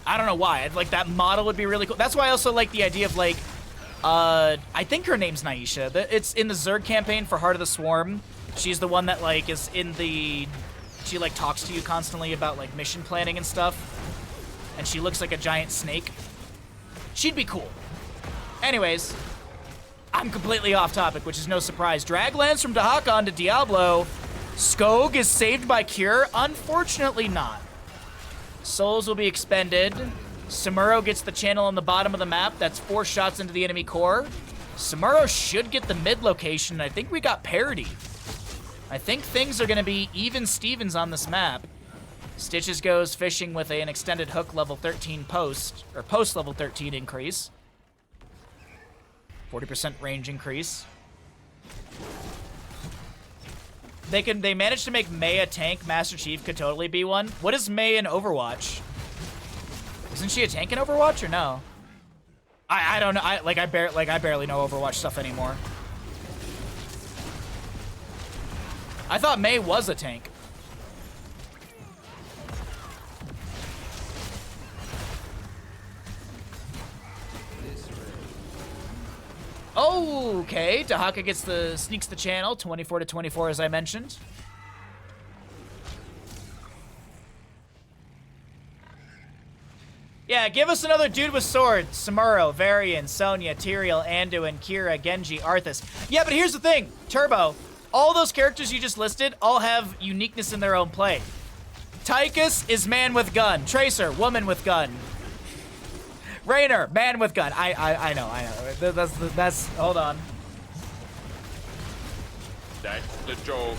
I don't know why. Like, that model would be really cool. That's why I also like the idea of, like, I think her name's Naisha. It's in the Zerg campaign for Heart of the Swarm. She's the one that, like, is in the... She, like, talks to you constantly about, like, mission planning and stuff. And she looks like a giant snake. She'd be cool. Anyways, I'm completely off topic, which is no surprise. Draglands from Dahaka onto Diablo. Skog is saved by Cure? Unfortunately not. Souls will be expended. Samuro gets the channel on the bottom of the map. That's 4 shots into the enemy core. Samuro should get the mid location. I think we got parity. I think things are going to be even Stevens on this map. Stitches goes fishing with an extended hook level 13 post level 13 increase. 40% range increase. They managed to make Mei a tank. Master Chief could totally be one. What is Mei in Overwatch? Isn't she a tank in Overwatch or no? I don't know. I barely know Overwatch stuff anymore. I thought Mei was a tank. Okay, Dahaka sneaks the channel, 24-24 as I mentioned. Yeah, give us another dude with swords. Samuro, Varian, Sonya, Tyrael, Anduin, Kira, Genji, Arthas. Yeah, but here's the thing, Turbo. All those characters you just listed all have uniqueness in their own play. Tychus is man with gun. Tracer, woman with gun. Rainer, man with gun. I know. That's hold on. That's the joke.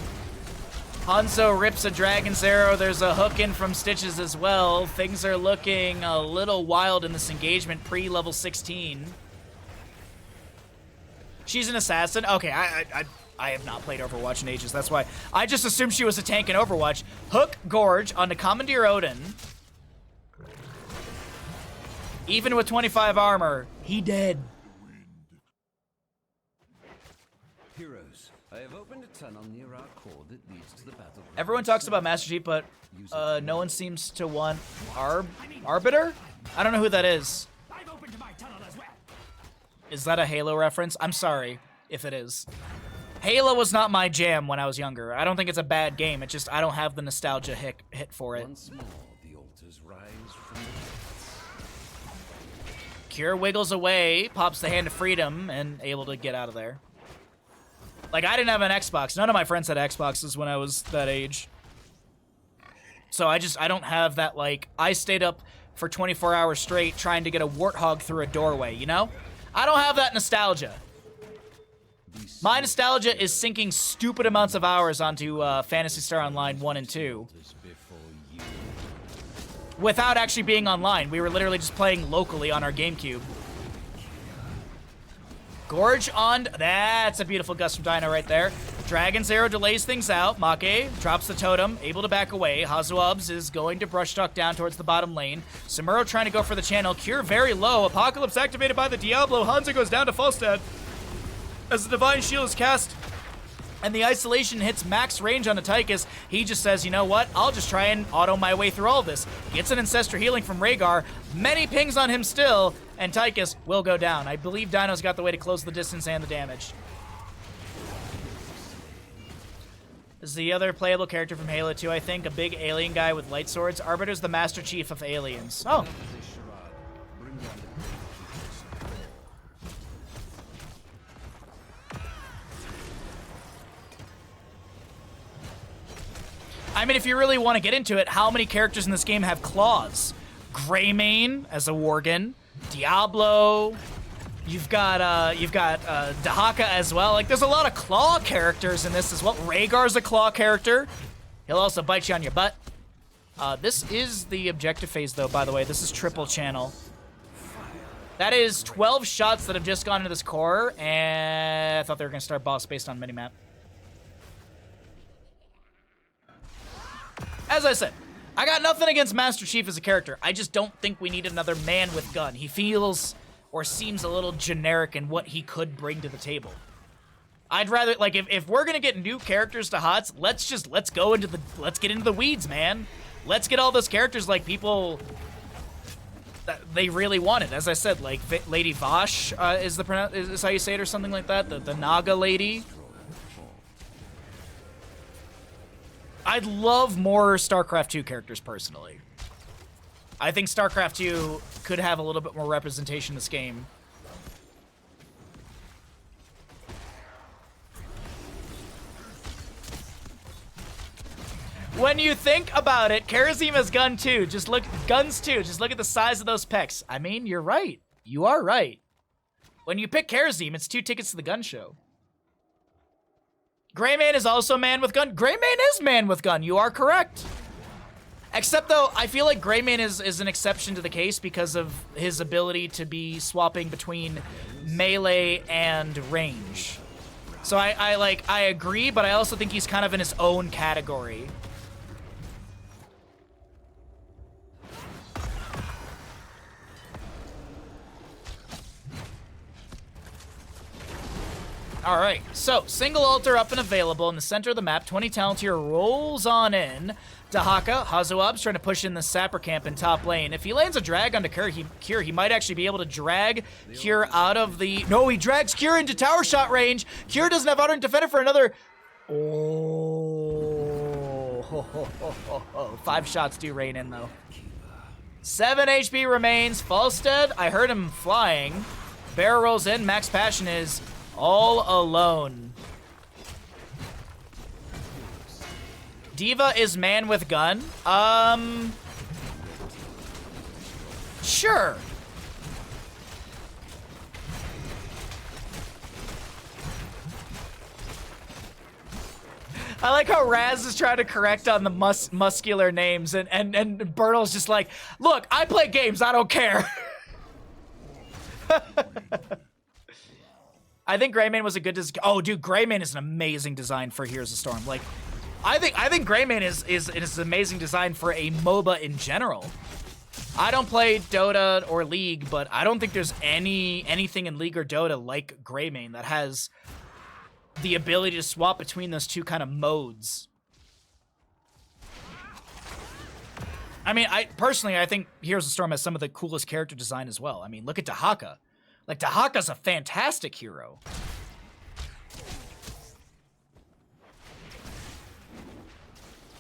Hanzo rips a Dragon's Arrow. There's a hook in from Stitches as well. Things are looking a little wild in this engagement pre-level 16. She's an assassin? Okay, I have not played Overwatch in ages. That's why I just assumed she was a tank in Overwatch. Hook Gorge onto Commandeer Odin. Even with 25 armor, he dead. Heroes, I have opened a tunnel near our core that leads to the battle. Everyone talks about Master Chief, but no one seems to want Arbiter? I don't know who that is. I've opened my tunnel as well. Is that a Halo reference? I'm sorry if it is. Halo was not my jam when I was younger. I don't think it's a bad game. It's just I don't have the nostalgia hit for it. Once more, the altars rise from the Cure wiggles away, pops the Hand of Freedom, and able to get out of there. Like, I didn't have an Xbox. None of my friends had Xboxes when I was that age. So I don't have that, like, I stayed up for 24 hours straight trying to get a warthog through a doorway, you know? I don't have that nostalgia. My nostalgia is sinking stupid amounts of hours onto Phantasy Star Online 1 and 2. Without actually being online. We were literally just playing locally on our GameCube. Gorge on... That's a beautiful gust from Dino right there. Dragon's Arrow delays things out. Make drops the totem, able to back away. Hazuabs is going to brush talk down towards the bottom lane. Samuro trying to go for the channel. Cure very low. Apocalypse activated by the Diablo. Hanzo goes down to Falstad as the Divine Shield is cast. and the isolation hits max range on a Tychus, he just says, you know what, I'll just try and auto my way through all of this. Gets an Ancestral Healing from Rhaegar, many pings on him still, and Tychus will go down. I believe Dino's got the way to close the distance and the damage. This is the other playable character from Halo 2, I think, a big alien guy with light swords. Arbiter's the Master Chief of aliens. Oh. I mean, if you really want to get into it, how many characters in this game have claws? Greymane as a Worgen, Diablo. You've got Dahaka as well. Like, there's a lot of claw characters in this as well. Rhaegar's a claw character. He'll also bite you on your butt. This is the objective phase, though, by the way. This is triple channel. That is 12 shots that have just gone into this core, and I thought they were going to start boss based on minimap. As I said, I got nothing against Master Chief as a character. I just don't think we need another man with gun. He feels or seems a little generic in what he could bring to the table. I'd rather, like, if we're gonna get new characters to HOTS, let's get into the weeds, man. Let's get all those characters like people that they really wanted. As I said, like Lady Vosh is how you say it or something like that. The Naga lady. I'd love more StarCraft 2 characters, personally. I think StarCraft 2 could have a little bit more representation in this game. When you think about it, Karazim has guns too. Just look at the size of those pecs. I mean, you're right. You are right. When you pick Karazim, it's 2 tickets to the gun show. Greymane is also man with gun. Greymane is man with gun. You are correct. Except, though, I feel like Greymane is an exception to the case because of his ability to be swapping between melee and range. So I agree, but I also think he's kind of in his own category. All right, so single altar up and available in the center of the map. 20 talent here rolls on in. Dahaka, Hazuab's trying to push in the Sapper camp in top lane. If he lands a drag onto Cure, he might actually be able to drag Cure out of the... No, he drags Cure into tower shot range. Cure doesn't have Ardent Defender for another... Oh, 5 shots do rain in, though. 7 HP remains. Falstead, I heard him flying. Bear rolls in. Max Passion is all alone. Diva is man with gun. Sure. I like how Raz is trying to correct on the muscular names, and Bertle's just like, look, I play games, I don't care. I think Greymane was a good design. Oh, dude, Greymane is an amazing design for Heroes of Storm. Like, I think Greymane is an amazing design for a MOBA in general. I don't play Dota or League, but I don't think there's anything in League or Dota like Greymane that has the ability to swap between those two kind of modes. I mean, I think Heroes of Storm has some of the coolest character design as well. I mean, look at Dahaka. Like, Dahaka's a fantastic hero.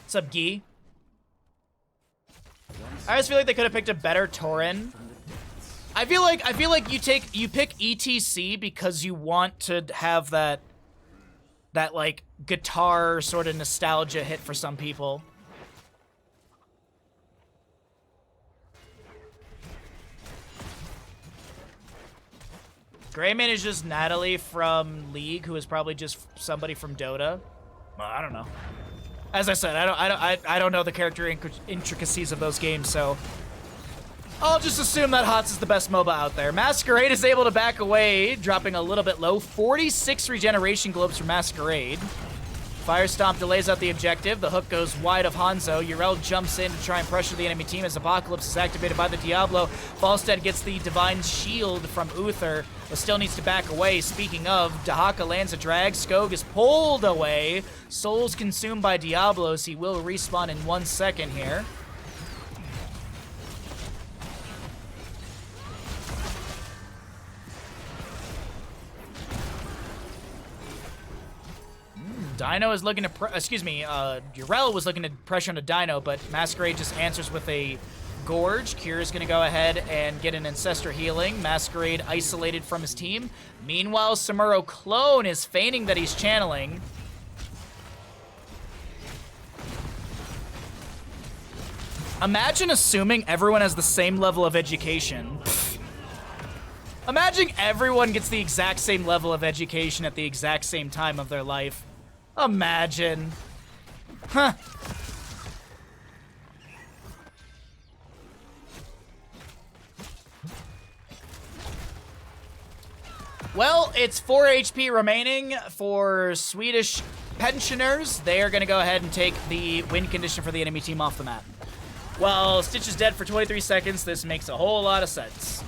What's up, Gee? I just feel like they could have picked a better Tauren. I feel like you pick ETC because you want to have that like guitar sort of nostalgia hit for some people. Greymane is just Natalie from League, who is probably just somebody from Dota. Well, I don't know. As I said, I don't know the character intricacies of those games, so I'll just assume that HOTS is the best MOBA out there. Masquerade is able to back away, dropping a little bit low. 46 regeneration globes for Masquerade. Fire Stomp delays out the objective. The hook goes wide of Hanzo. Yrel jumps in to try and pressure the enemy team as Apocalypse is activated by the Diablo. Falstad gets the Divine Shield from Uther, but still needs to back away. Speaking of, Dahaka lands a drag. Skog is pulled away. Soul's consumed by Diablos. He will respawn in 1 second here. Dino is looking to, Yrel was looking to pressure onto Dino, but Masquerade just answers with a Gorge. Kira's gonna go ahead and get an Ancestor healing. Masquerade isolated from his team. Meanwhile, Samuro Clone is feigning that he's channeling. Imagine assuming everyone has the same level of education. Imagine everyone gets the exact same level of education at the exact same time of their life. Imagine. Huh. Well, it's 4 HP remaining for Swedish pensioners. They are going to go ahead and take the win condition for the enemy team off the map. Well, Stitch is dead for 23 seconds. This makes a whole lot of sense.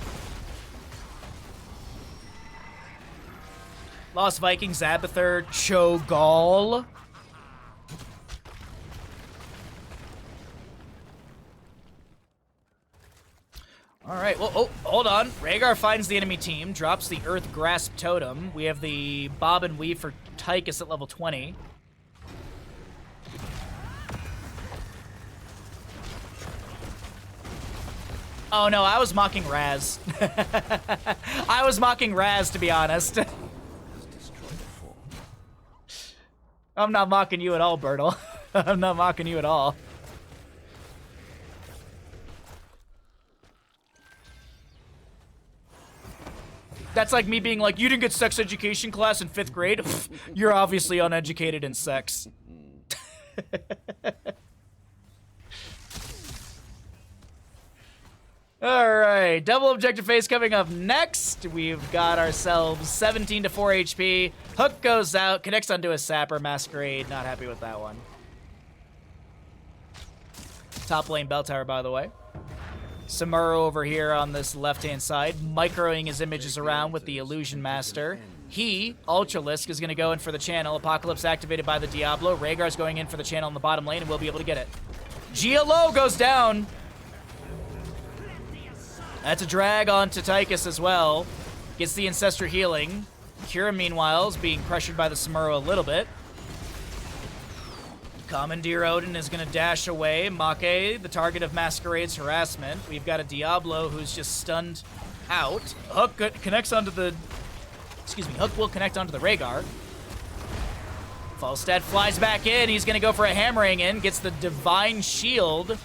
Lost Vikings, Zabather, Cho'Gall. All right, well, oh, hold on. Rhaegar finds the enemy team, drops the Earth Grasp Totem. We have the Bob and Weave for Tychus at level 20. Oh no, I was mocking Raz. I was mocking Raz, to be honest. I'm not mocking you at all, Bertle. I'm not mocking you at all. That's like me being like, you didn't get sex education class in 5th grade? You're obviously uneducated in sex. Alright, double objective phase coming up next. We've got ourselves 17 to 4 HP. Hook goes out, connects onto a Sapper. Masquerade, not happy with that one. Top lane bell tower, by the way. Samuro over here on this left-hand side, microing his images around with the Illusion Master. He, Ultralisk, is going to go in for the channel. Apocalypse activated by the Diablo. Rhaegar's going in for the channel in the bottom lane, and we'll be able to get it. GLO goes down. That's a drag onto Tychus as well. Gets the Ancestor healing. Kira, meanwhile, is being pressured by the Samuro a little bit. Commandeer Odin is going to dash away. Make, the target of Masquerade's harassment. We've got a Diablo who's just stunned out. Hook connects onto the... Hook will connect onto the Rhaegar. Falstad flies back in. He's going to go for a hammering in. Gets the Divine Shield.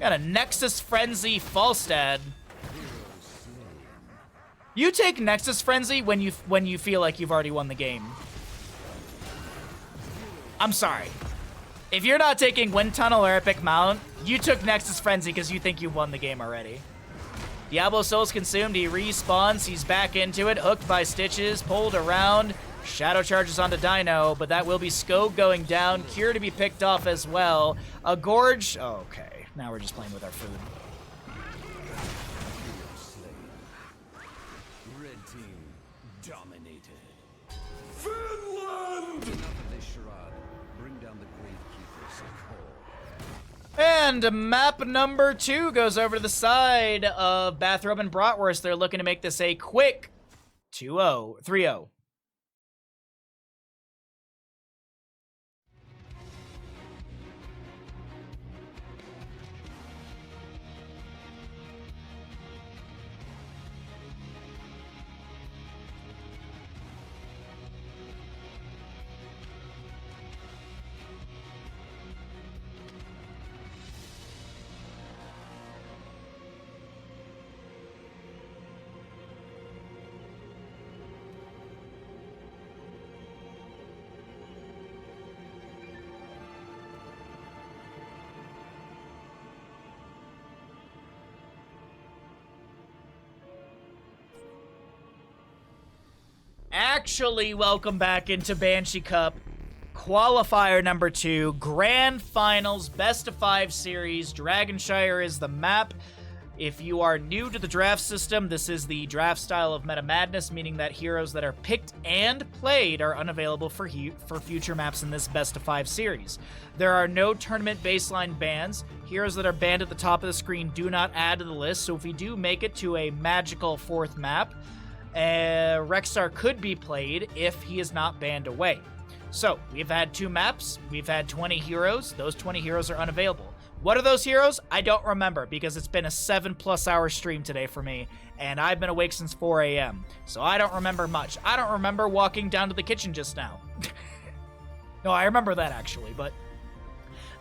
Got a Nexus Frenzy Falstad. You take Nexus Frenzy when you feel like you've already won the game. I'm sorry. If you're not taking Wind Tunnel or Epic Mount, you took Nexus Frenzy because you think you won the game already. Diablo Soul's consumed. He respawns. He's back into it. Hooked by Stitches. Pulled around. Shadow charges onto Dino, but that will be Skog going down. Cure to be picked off as well. A Gorge. Okay, now we're just playing with our food. Red team dominated. Finland! Bring down the Gravekeeper's call. And map number 2 goes over to the side of Bathrobe and Bratwurst. They're looking to make this a quick 2-0, 3-0. Actually, welcome back into Banshee Cup Qualifier number 2, Grand Finals, Best of 5 series. Dragonshire is the map. If you are new to the draft system, this is the draft style of Meta Madness, meaning that heroes that are picked and played are unavailable for future maps in this Best of 5 series. There are no tournament baseline bans. Heroes that are banned at the top of the screen do not add to the list, so if we do make it to a magical 4th map, Rexar could be played if he is not banned away. So, we've had 2 maps, we've had 20 heroes, those 20 heroes are unavailable. What are those heroes? I don't remember because it's been a 7+ hour stream today for me, and I've been awake since 4 a.m., so I don't remember much. I don't remember walking down to the kitchen just now. No, I remember that actually, but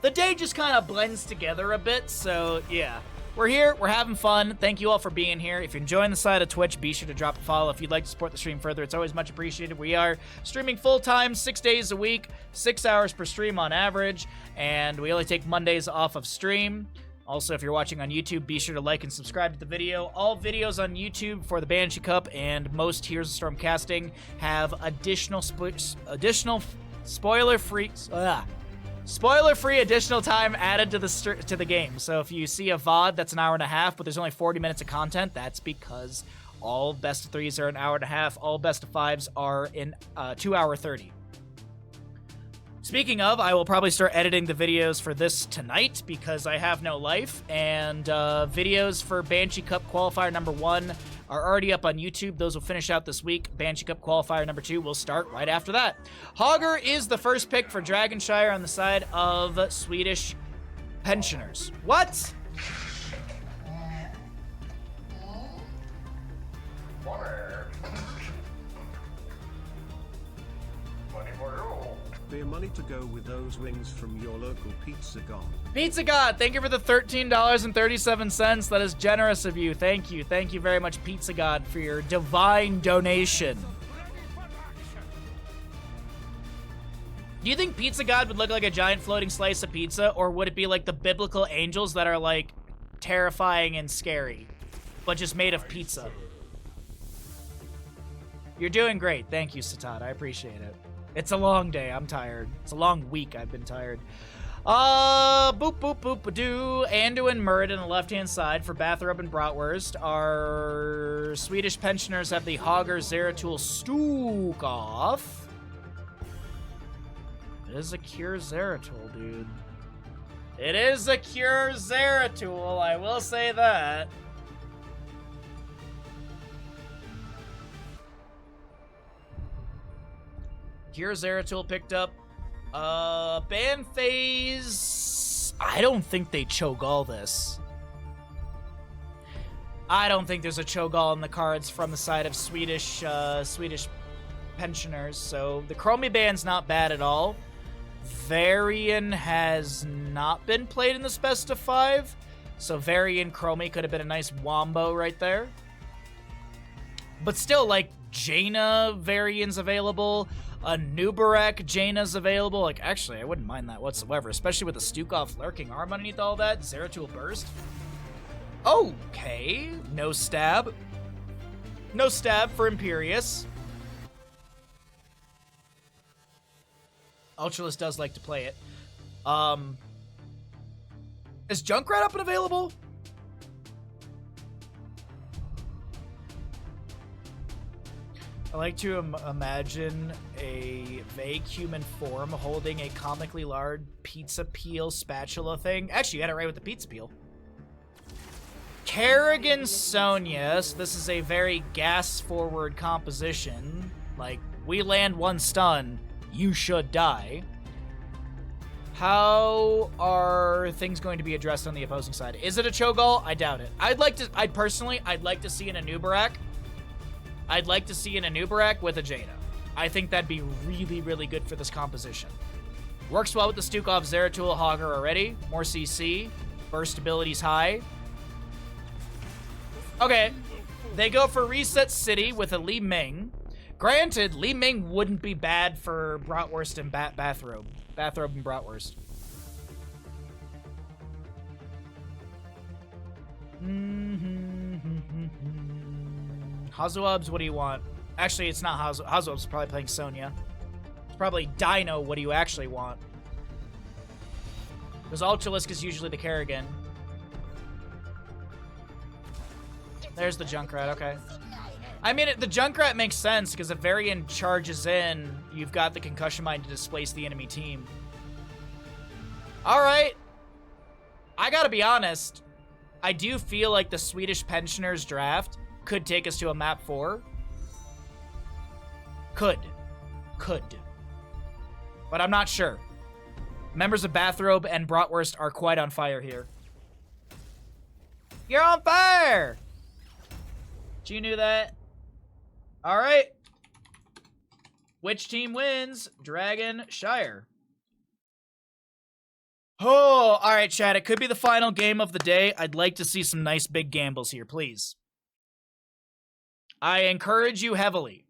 the day just kind of blends together a bit, so yeah. We're here, we're having fun. Thank you all for being here. If you're enjoying the side of Twitch, be sure to drop a follow. If you'd like to support the stream further, it's always much appreciated. We are streaming full-time, 6 days a week, 6 hours per stream on average, and we only take Mondays off of stream. Also, if you're watching on YouTube, be sure to like and subscribe to the video. All videos on YouTube for the Banshee Cup and most Heroes of Storm casting have additional spoiler-free additional time added to the game. So if you see a VOD that's an hour and a half, but there's only 40 minutes of content, that's because all best of 3s are an hour and a half. All best of 5s are in 2 hour 30. Speaking of, I will probably start editing the videos for this tonight because I have no life, and videos for Banshee Cup Qualifier number 1 are already up on YouTube. Those will finish out this week. Banshee Cup Qualifier number 2 will start right after that. Hogger is the first pick for Dragonshire on the side of Swedish pensioners. What? Beer money to go with those wings from your local Pizza God. Pizza God, thank you for the $13.37. That is generous of you. Thank you. Thank you very much, Pizza God, for your divine donation. Do you think Pizza God would look like a giant floating slice of pizza, or would it be like the biblical angels that are like terrifying and scary, but just made of pizza? You're doing great. Thank you, Satad. I appreciate it. It's a long day. I'm tired. It's a long week. I've been tired. Boop, boop, boop, ba-doo. Andu and Murid on the left-hand side for Bathrobe and Bratwurst. Our Swedish pensioners have the Hogger Zeratul Stukov. It is a Cure Zeratul, dude. It is a Cure Zeratul, I will say that. Cure Zeratul picked up. Ban phase. I don't think they Cho'Gall this. I don't think there's a Cho'Gall in the cards from the side of Swedish pensioners. So the Chromie ban's not bad at all. Varian has not been played in this best of 5. So Varian Chromie could have been a nice wombo right there. But still, like, Jaina Varian's available. A Nubarek Jaina's available. Like, actually, I wouldn't mind that whatsoever, especially with the Stukov lurking arm underneath all that. Zeratul Burst. Okay. No stab. No stab for Imperius. Ultralist does like to play it. Is Junkrat up and available? I like to imagine a vague human form holding a comically large pizza peel spatula thing. Actually, you had it right with the pizza peel. Kerrigan Sonia. So this is a very gas-forward composition. Like, we land one stun, you should die. How are things going to be addressed on the opposing side? Is it a Cho'Gall? I doubt it. I'd like to see an Anubarak. I'd like to see an Anubarak with a Jaina. I think that'd be really, really good for this composition. Works well with the Stukov Zeratul Hogger already. More CC. Burst ability's high. Okay. They go for Reset City with a Li Ming. Granted, Li Ming wouldn't be bad for Bratwurst and Bathrobe. Bathrobe and Bratwurst. Hazuabs, what do you want? Actually, it's not Hazuabs. Hazuab's probably playing Sonya. probably Dino, what do you actually want? Because Ultralisk is usually the Kerrigan. There's the Junkrat, okay. I mean, the Junkrat makes sense, because if Varian charges in, you've got the Concussion Mine to displace the enemy team. Alright. I gotta be honest, I do feel like the Swedish Pensioners draft could take us to a map 4. Could. But I'm not sure. Members of Bathrobe and Bratwurst are quite on fire here. You're on fire! You knew that? Alright. Which team wins? Dragon Shire. Oh, alright, chat. It could be the final game of the day. I'd like to see some nice big gambles here, please. I encourage you heavily.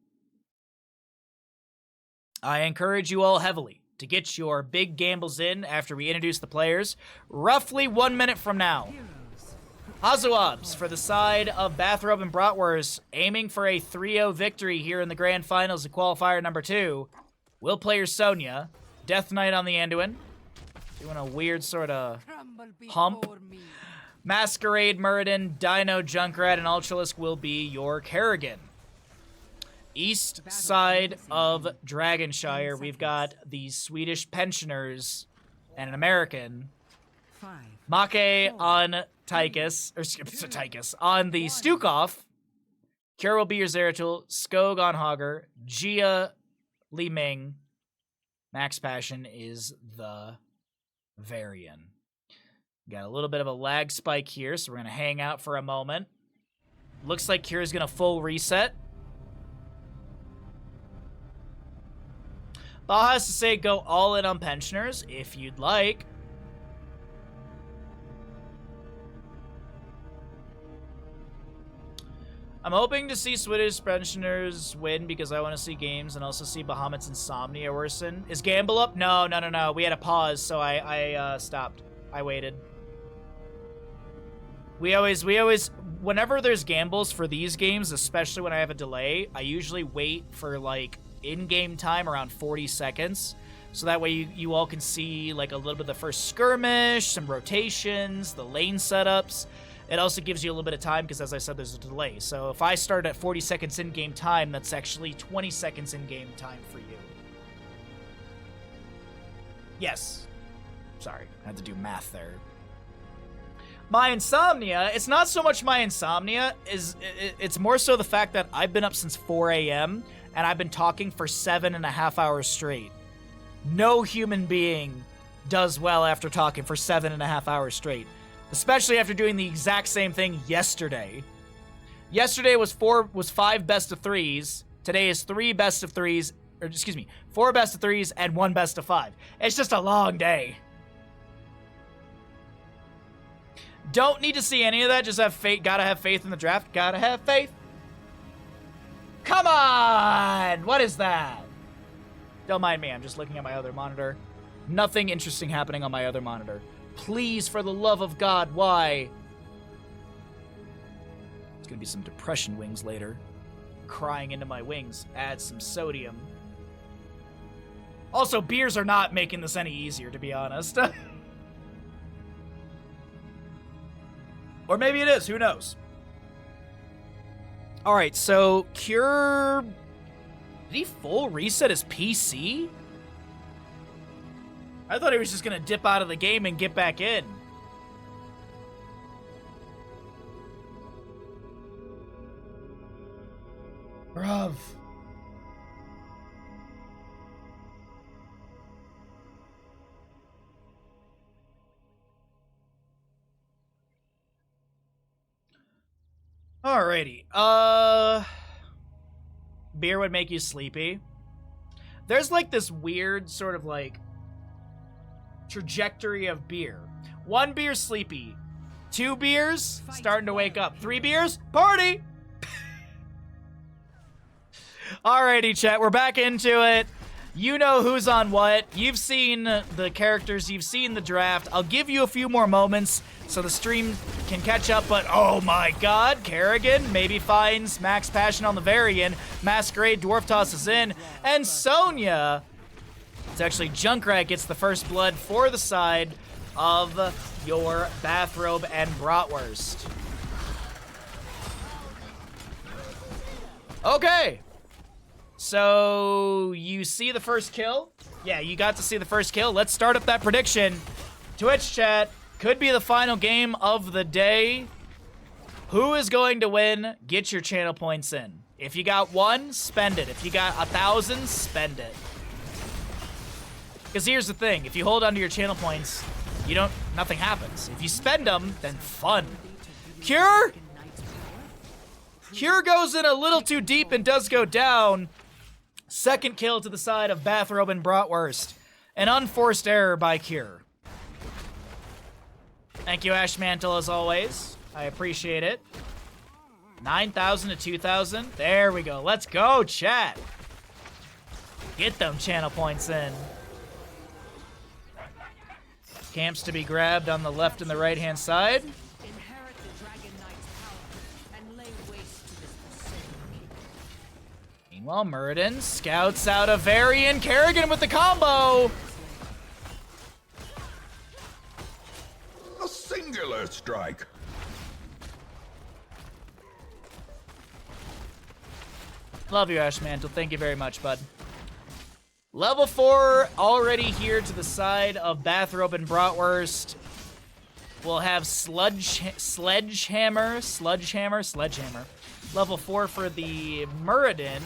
I encourage you all heavily to get your big gambles in after we introduce the players, roughly 1 minute from now. Hazuabs for the side of Bathrobe and Bratwurst, aiming for a 3-0 victory here in the grand finals of qualifier number 2. Will player Sonya, Death Knight on the Anduin, doing a weird sort of hump. Masquerade, Muradin, Dino, Junkrat, and Ultralisk will be your Kerrigan. East side of Dragonshire, we've got the Swedish Pensioners and an American. Make on Tychus, on the Stukov. Kira will be your Zeratul, Skog on Hogger, Gia Li Ming. Max Passion is the Varian. Got a little bit of a lag spike here, so we're going to hang out for a moment. Looks like Kira's going to full reset. Baha has to say go all in on Pensioners if you'd like. I'm hoping to see Swedish Pensioners win because I want to see games and also see Bahamut's Insomnia worsen. Is Gamble up? No. We had a pause, so I stopped. I waited. We always, whenever there's gambles for these games, especially when I have a delay, I usually wait for, like, in-game time around 40 seconds. So that way you all can see, like, a little bit of the first skirmish, some rotations, the lane setups. It also gives you a little bit of time because, as I said, there's a delay. So if I start at 40 seconds in-game time, that's actually 20 seconds in-game time for you. Yes. Sorry, I had to do math there. My insomnia, it's not so much my insomnia, it's more so the fact that I've been up since 4 a.m. and I've been talking for 7.5 hours straight. No human being does well after talking for 7.5 hours straight. Especially after doing the exact same thing yesterday. Yesterday was 5 best of 3s. Today is 3 best of 3s, or excuse me, 4 best of 3s and 1 best of 5. It's just a long day. Don't need to see any of that. Just have faith. Gotta have faith in the draft. Gotta have faith. Come on! What is that? Don't mind me. I'm just looking at my other monitor. Nothing interesting happening on my other monitor. Please, for the love of God, why? It's gonna be some depression wings later. Crying into my wings. Add some sodium. Also, beers are not making this any easier, to be honest. Or maybe it is, who knows? Alright, so Cure... Did he full reset his PC? I thought he was just gonna dip out of the game and get back in. Bruv. Alrighty. Beer would make you sleepy. There's like this weird sort of like trajectory of beer. 1 beer, sleepy. 2 beers, starting to wake up. 3 beers, party! Alrighty, chat, we're back into it. You know who's on what. You've seen the characters, you've seen the draft. I'll give you a few more moments so the stream can catch up, but oh my god, Kerrigan maybe finds Max Passion on the Varian. Masquerade Dwarf tosses in, and Sonya It's actually Junkrat gets the first blood for the side of your Bathrobe and Bratwurst. Okay. So, you see the first kill? Yeah, you got to see the first kill. Let's start up that prediction. Twitch chat, could be the final game of the day. Who is going to win? Get your channel points in. If you got 1, spend it. If you got 1,000, spend it. Because here's the thing, if you hold onto your channel points, nothing happens. If you spend them, then fun. Cure? Cure goes in a little too deep and does go down. Second kill to the side of Bathrobe and Bratwurst. An unforced error by Cure. Thank you, Ashmantle, as always. I appreciate it. 9,000 to 2,000. There we go. Let's go, chat. Get them channel points in. Camps to be grabbed on the left and the right-hand side. Inherit the Dragon Knight's power and lay waste to this forsaken kingdom. Meanwhile, Muradin scouts out a Varian. Kerrigan with the combo. A singular strike. Love you, Ashmantle. Thank you very much, bud. Level 4 already here to the side of Bathrobe and Bratwurst. We'll have Sledgehammer. Level 4 for the Muradin.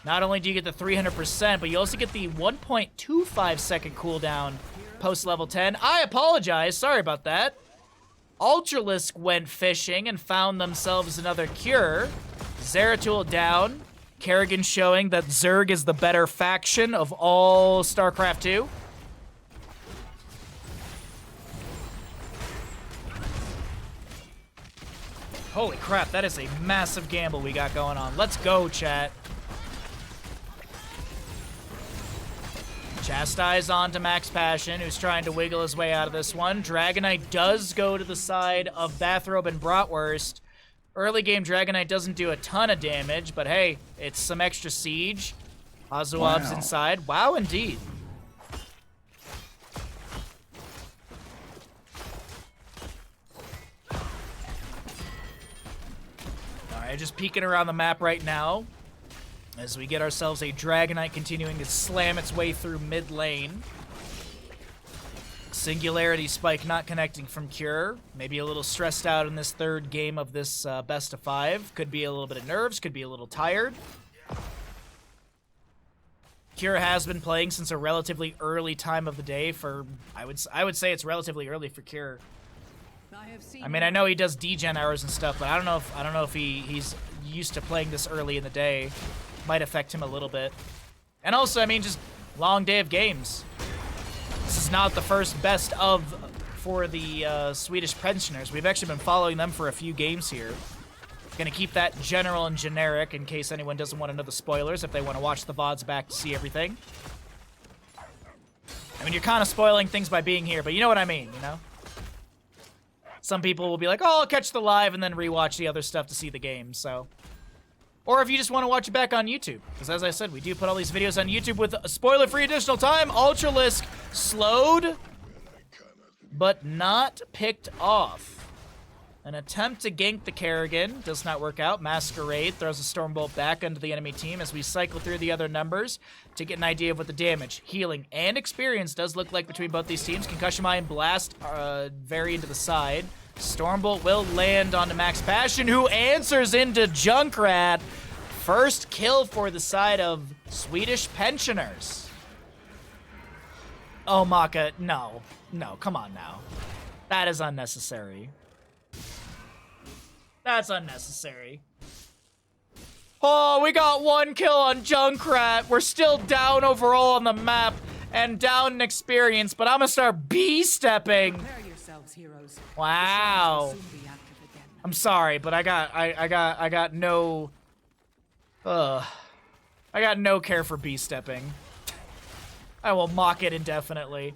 Not only do you get the 300%, but you also get the 1.25 second cooldown post level 10. I apologize. Sorry about that. Ultralisk went fishing and found themselves another cure. Zeratul down. Kerrigan showing that Zerg is the better faction of all StarCraft 2. Holy crap, that is a massive gamble we got going on. Let's go, chat. Chastise onto Max Passion, who's trying to wiggle his way out of this one. Dragonite does go to the side of Bathrobe and Bratwurst. Early game Dragonite doesn't do a ton of damage, but hey, it's some extra siege. Ozuav's inside. Wow, indeed. Alright, just peeking around the map right now as we get ourselves a Dragonite continuing to slam its way through mid lane. Singularity Spike not connecting from Cure. Maybe a little stressed out in this third game of this best of 5. Could be a little bit of nerves, could be a little tired. Cure has been playing since a relatively early time of the day for, I would say it's relatively early for Cure. I mean, I know he does degen hours and stuff, but I don't know if he's used to playing this early in the day. Might affect him a little bit. And also, I mean, just long day of games. This is not the first best of for the Swedish pensioners. We've actually been following them for a few games here. Gonna keep that general and generic in case anyone doesn't want to know the spoilers, if they want to watch the VODs back to see everything. I mean, you're kind of spoiling things by being here, but you know what I mean, you know? Some people will be like, oh, I'll catch the live and then rewatch the other stuff to see the game, so... Or if you just want to watch it back on YouTube. Because as I said, we do put all these videos on YouTube with spoiler-free additional time. Ultralisk slowed, but not picked off. An attempt to gank the Kerrigan does not work out. Masquerade throws a Stormbolt back onto the enemy team as we cycle through the other numbers to get an idea of what the damage, healing, and experience does look like between both these teams. Concussion Mine Blast vary into the side. Stormbolt will land onto Max Passion, who answers into Junkrat. First kill for the side of Swedish pensioners. Oh, Maka, no. No, come on now. That is unnecessary. That's unnecessary. Oh, we got one kill on Junkrat. We're still down overall on the map and down in experience, but I'm gonna start B-stepping. Heroes. Wow. I'm sorry, but I got no care for B-stepping. I will mock it indefinitely.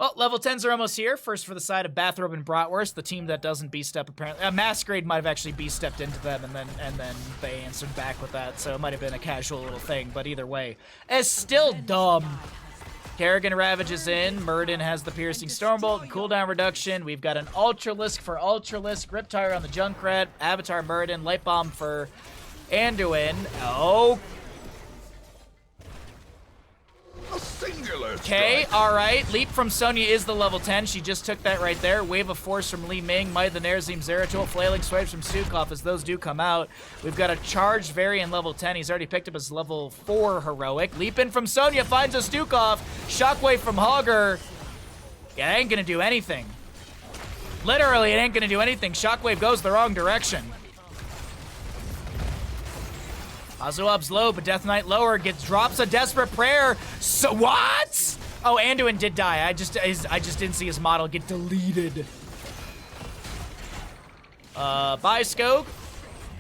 Well, level 10s are almost here. First for the side of Bathrobe and Bratwurst, the team that doesn't B-step apparently. Masquerade might have actually B-stepped into them, and then they answered back with that, so it might have been a casual little thing, but either way. It's still dumb. Kerrigan ravages in. Murden has the piercing Stormbolt and cooldown reduction. We've got an Ultralisk for Ultralisk, Riptire on the Junkrat, Avatar Murden, Light Bomb for Anduin. Oh. A singular Okay, strike. alright. Leap from Sonya is the level 10. She just took that right there. Wave of Force from Li Ming. Might of the Nerazim Zeratul. Flailing Swipes from Sukov as those do come out. We've got a Charged Varian level 10. He's already picked up his level 4 Heroic. Leap in from Sonya. Finds a Stukov. Shockwave from Hogger. Yeah, it ain't gonna do anything. Literally, it ain't gonna do anything. Shockwave goes the wrong direction. Azuab's low, but Death Knight lower drops a Desperate Prayer. So what? Oh, Anduin did die. I just didn't see his model get deleted. Biscope.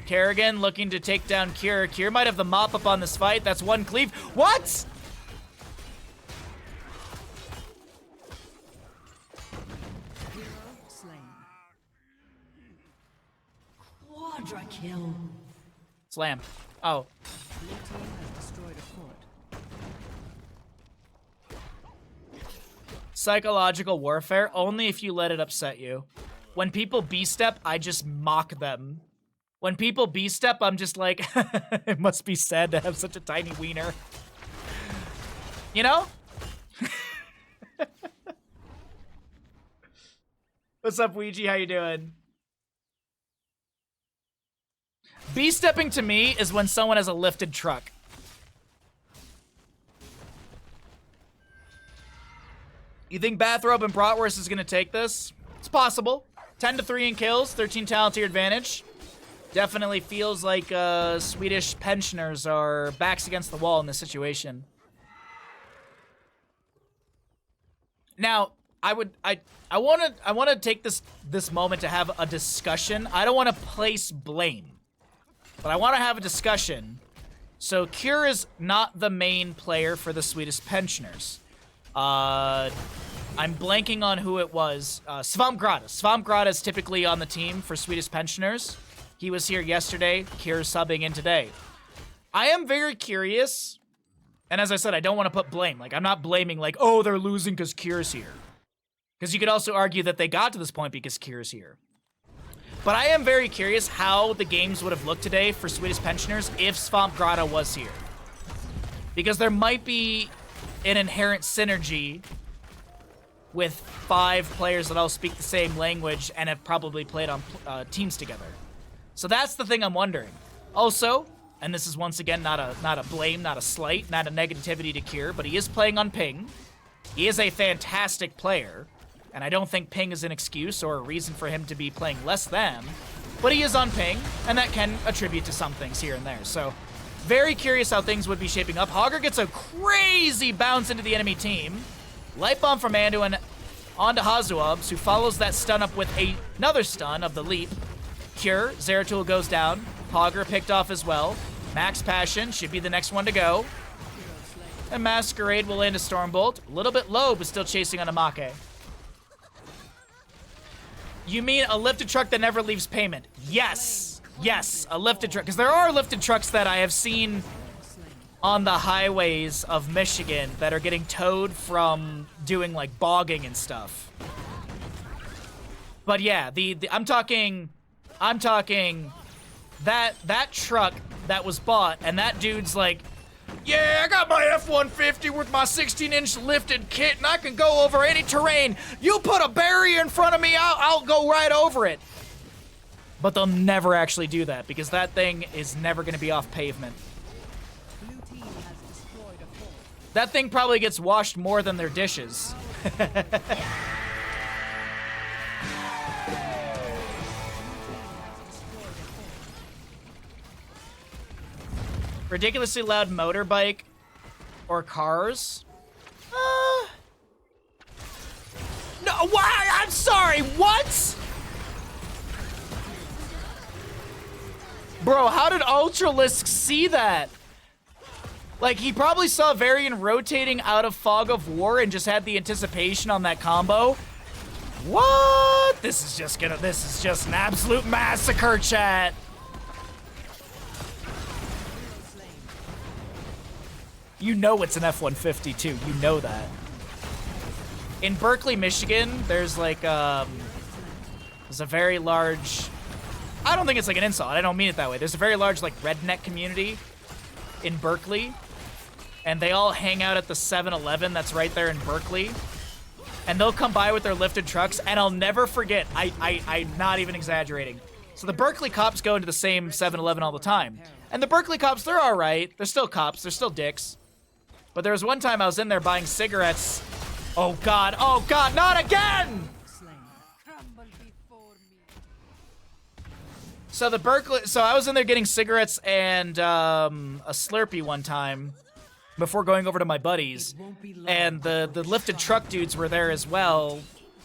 Kerrigan looking to take down Cure. Cure might have the mop up on this fight. That's one cleave. What? Hero slain. Quadra kill. Slam. Oh. Blue team has destroyed a fort. Psychological warfare, only if you let it upset you. When people B-step, I just mock them. When people B-step, I'm just like, it must be sad to have such a tiny wiener. You know? What's up, Ouija? How you doing? B-stepping to me is when someone has a lifted truck. You think Bathrobe and Bratwurst is going to take this? It's possible. 10-3 in kills, 13 talent tier advantage. Definitely feels like Swedish pensioners are backs against the wall in this situation. Now, I want to take this moment to have a discussion. I don't want to place blame, but I want to have a discussion. So Cure is not the main player for the Swedish pensioners. I'm blanking on who it was. Svamgrada. Svamgrada is typically on the team for Swedish pensioners. He was here yesterday. Cure's subbing in today. I am very curious, and as I said, I don't want to put blame. Like, I'm not blaming, like, oh, they're losing because Cure's here. Because you could also argue that they got to this point because Cure's here. But I am very curious how the games would have looked today for Swedish pensioners if Svamgrada was here. Because there might be an inherent synergy with 5 players that all speak the same language and have probably played on teams together. So that's the thing I'm wondering. Also, and this is once again not a blame, not a slight, not a negativity to Cure, but he is playing on ping. He is a fantastic player, and I don't think ping is an excuse or a reason for him to be playing less than, but he is on ping, and that can attribute to some things here and there. So very curious how things would be shaping up. Hogger gets a crazy bounce into the enemy team. Light Bomb from Anduin onto Hazuabs, who follows that stun up with another stun of the leap. Cure, Zeratul goes down. Hogger picked off as well. Max Passion should be the next one to go. And Masquerade will land a Stormbolt. A little bit low, but still chasing on Amake. You mean a lifted truck that never leaves payment? Yes. Yes, a lifted truck. Because there are lifted trucks that I have seen on the highways of Michigan that are getting towed from doing like bogging and stuff. But yeah, I'm talking that truck that was bought, and that dude's like, yeah, I got my F-150 with my 16-inch lifted kit, and I can go over any terrain. You put a barrier in front of me, I'll go right over it. But they'll never actually do that, because that thing is never going to be off pavement. Blue team has destroyed a fort. That thing probably gets washed more than their dishes. Ridiculously loud motorbike or cars? No, why? I'm sorry, what? Bro, how did Ultralisk see that? Like, he probably saw Varian rotating out of Fog of War and just had the anticipation on that combo. What? This is just an absolute massacre, chat. You know it's an F-150 too, you know that. In Berkeley, Michigan, there's like, there's a very large, I don't think it's like an insult, I don't mean it that way. There's a very large like redneck community in Berkeley, and they all hang out at the 7-Eleven that's right there in Berkeley. And they'll come by with their lifted trucks, and I'll never forget, I'm not even exaggerating. So the Berkeley cops go into the same 7-Eleven all the time. And the Berkeley cops, they're all right. They're still cops, they're still dicks. But there was one time I was in there buying cigarettes. Oh God, not again! So I was in there getting cigarettes and a Slurpee one time before going over to my buddies, and the lifted truck dudes were there as well,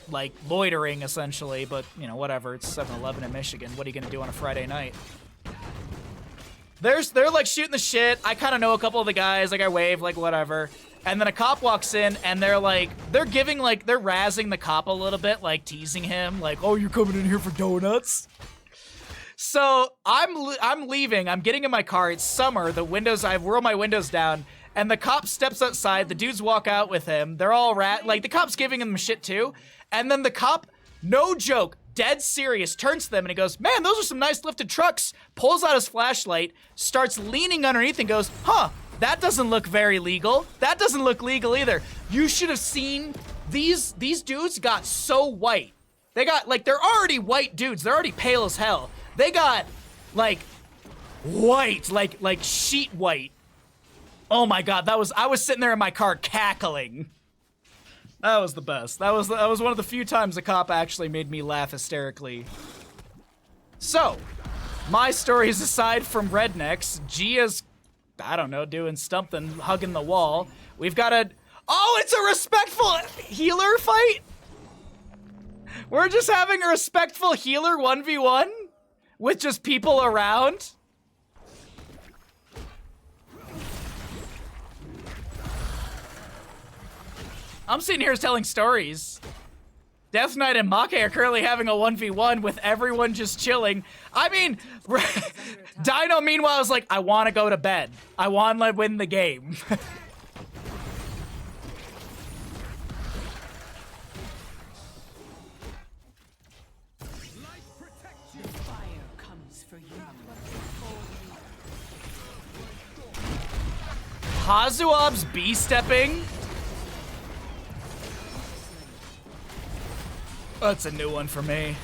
like loitering essentially, but you know, whatever, it's 7-Eleven in Michigan, what are you gonna do on a Friday night? They're like shooting the shit, I kinda know a couple of the guys, like I wave, like whatever, and then a cop walks in and they're razzing the cop a little bit, like teasing him, like, oh, you're coming in here for donuts? So I'm leaving, I'm getting in my car, it's summer, I've rolled my windows down, and the cop steps outside, the dudes walk out with him, they're all like, the cop's giving him shit too, and then the cop, no joke, dead serious, turns to them and he goes, man, those are some nice lifted trucks, pulls out his flashlight, starts leaning underneath and goes, huh, that doesn't look very legal, that doesn't look legal either. You should have seen, these dudes got so white. They got, like, they're already white dudes, they're already pale as hell. They got, like, white, like sheet white. Oh my God, I was sitting there in my car cackling. That was the best. That was one of the few times a cop actually made me laugh hysterically. So, my stories aside from rednecks, Gia's, I don't know, doing something, hugging the wall. We've got it's a respectful healer fight? We're just having a respectful healer 1v1? With just people around? I'm sitting here telling stories. Death Knight and Make are currently having a 1v1 with everyone just chilling. I mean, Dino meanwhile is like, I want to go to bed. I want to win the game. Hazuab's B-stepping? That's a new one for me.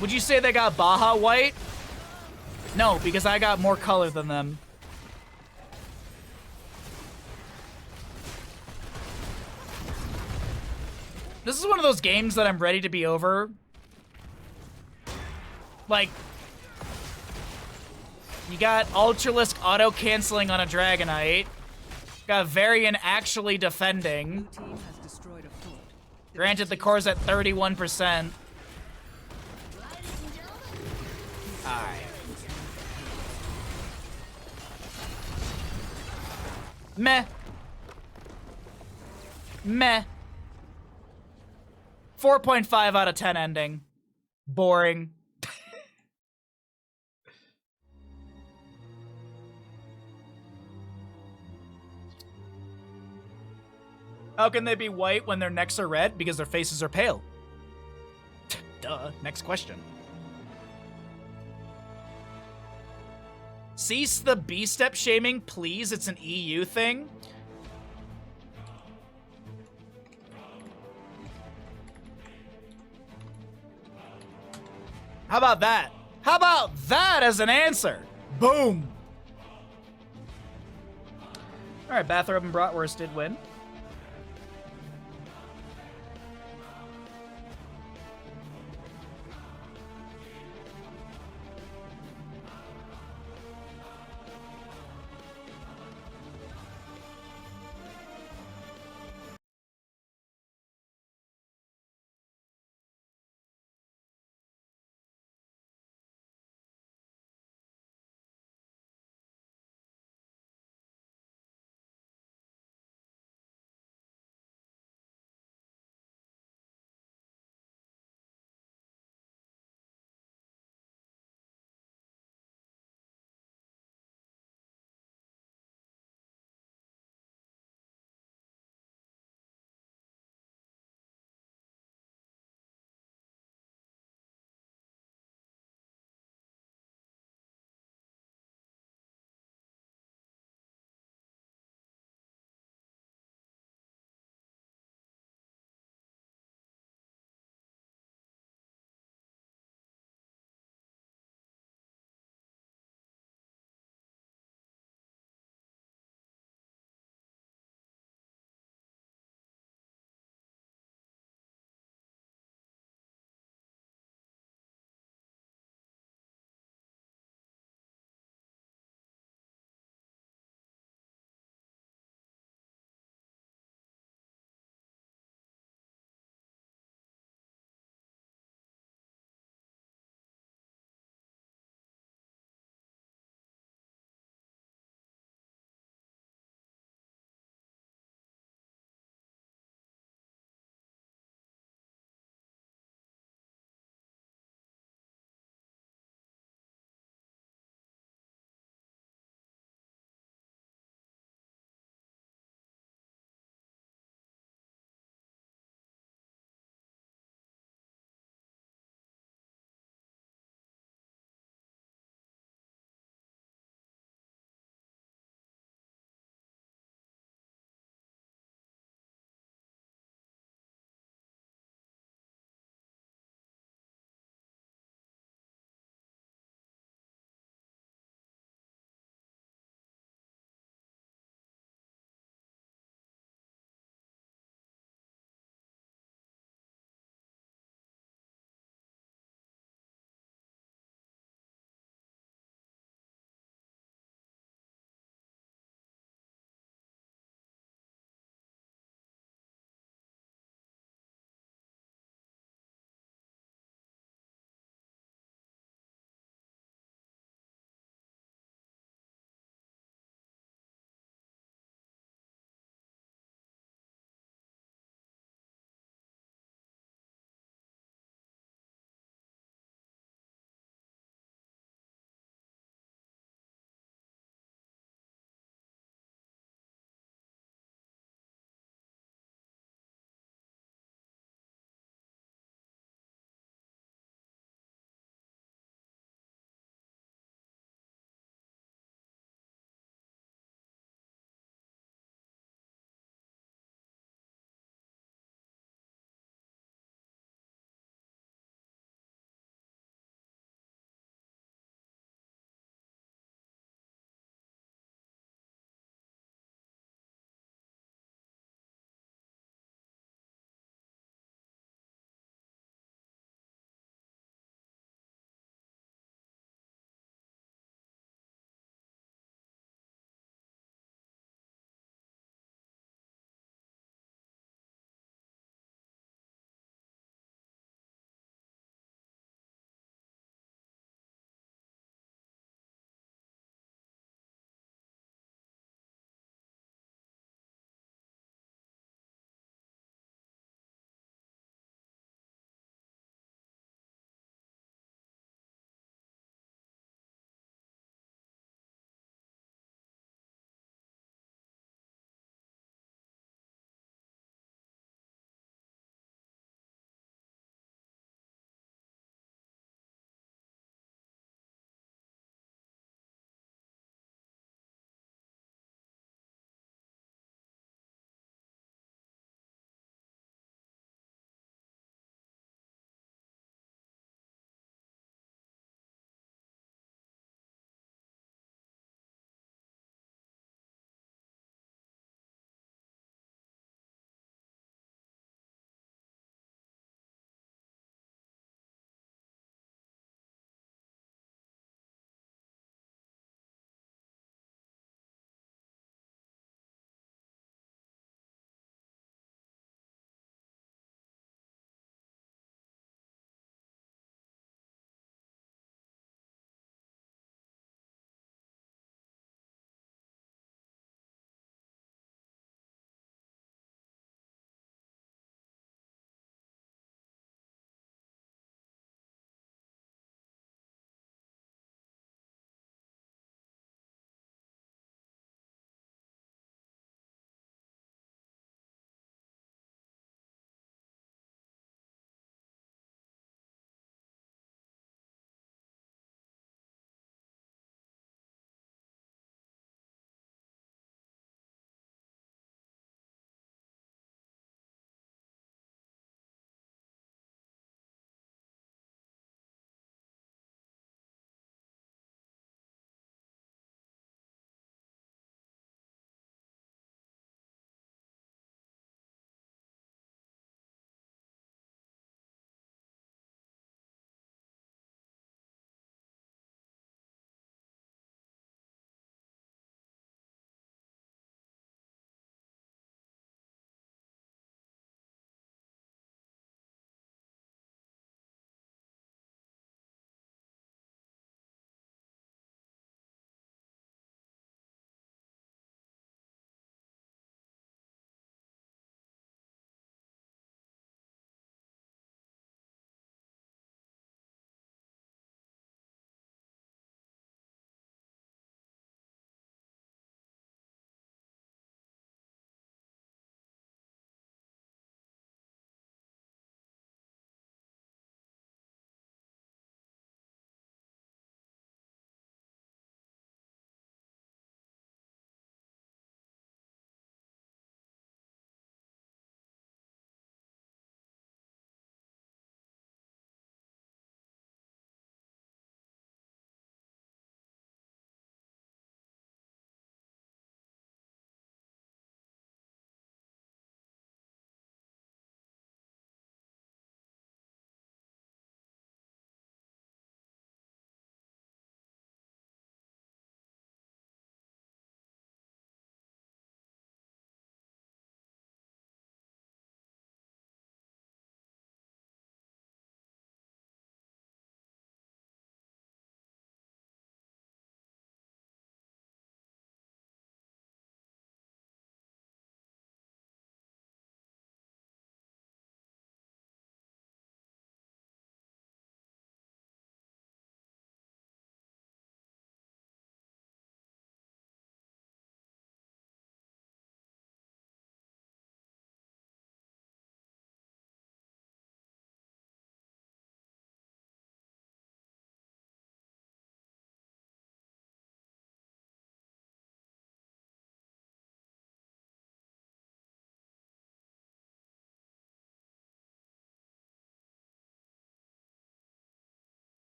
Would you say they got Baja white? No, because I got more color than them. This is one of those games that I'm ready to be over. Like, you got Ultralisk auto-canceling on a Dragonite. Got Varian actually defending. Granted, the core's at 31%. Alright. Meh. Meh. 4.5 out of 10 ending. Boring. How can they be white when their necks are red? Because their faces are pale. Duh. Next question. Cease the B-step shaming, please. It's an EU thing. How about that? How about that as an answer? Boom. All right, Bathrobe and Bratwurst did win.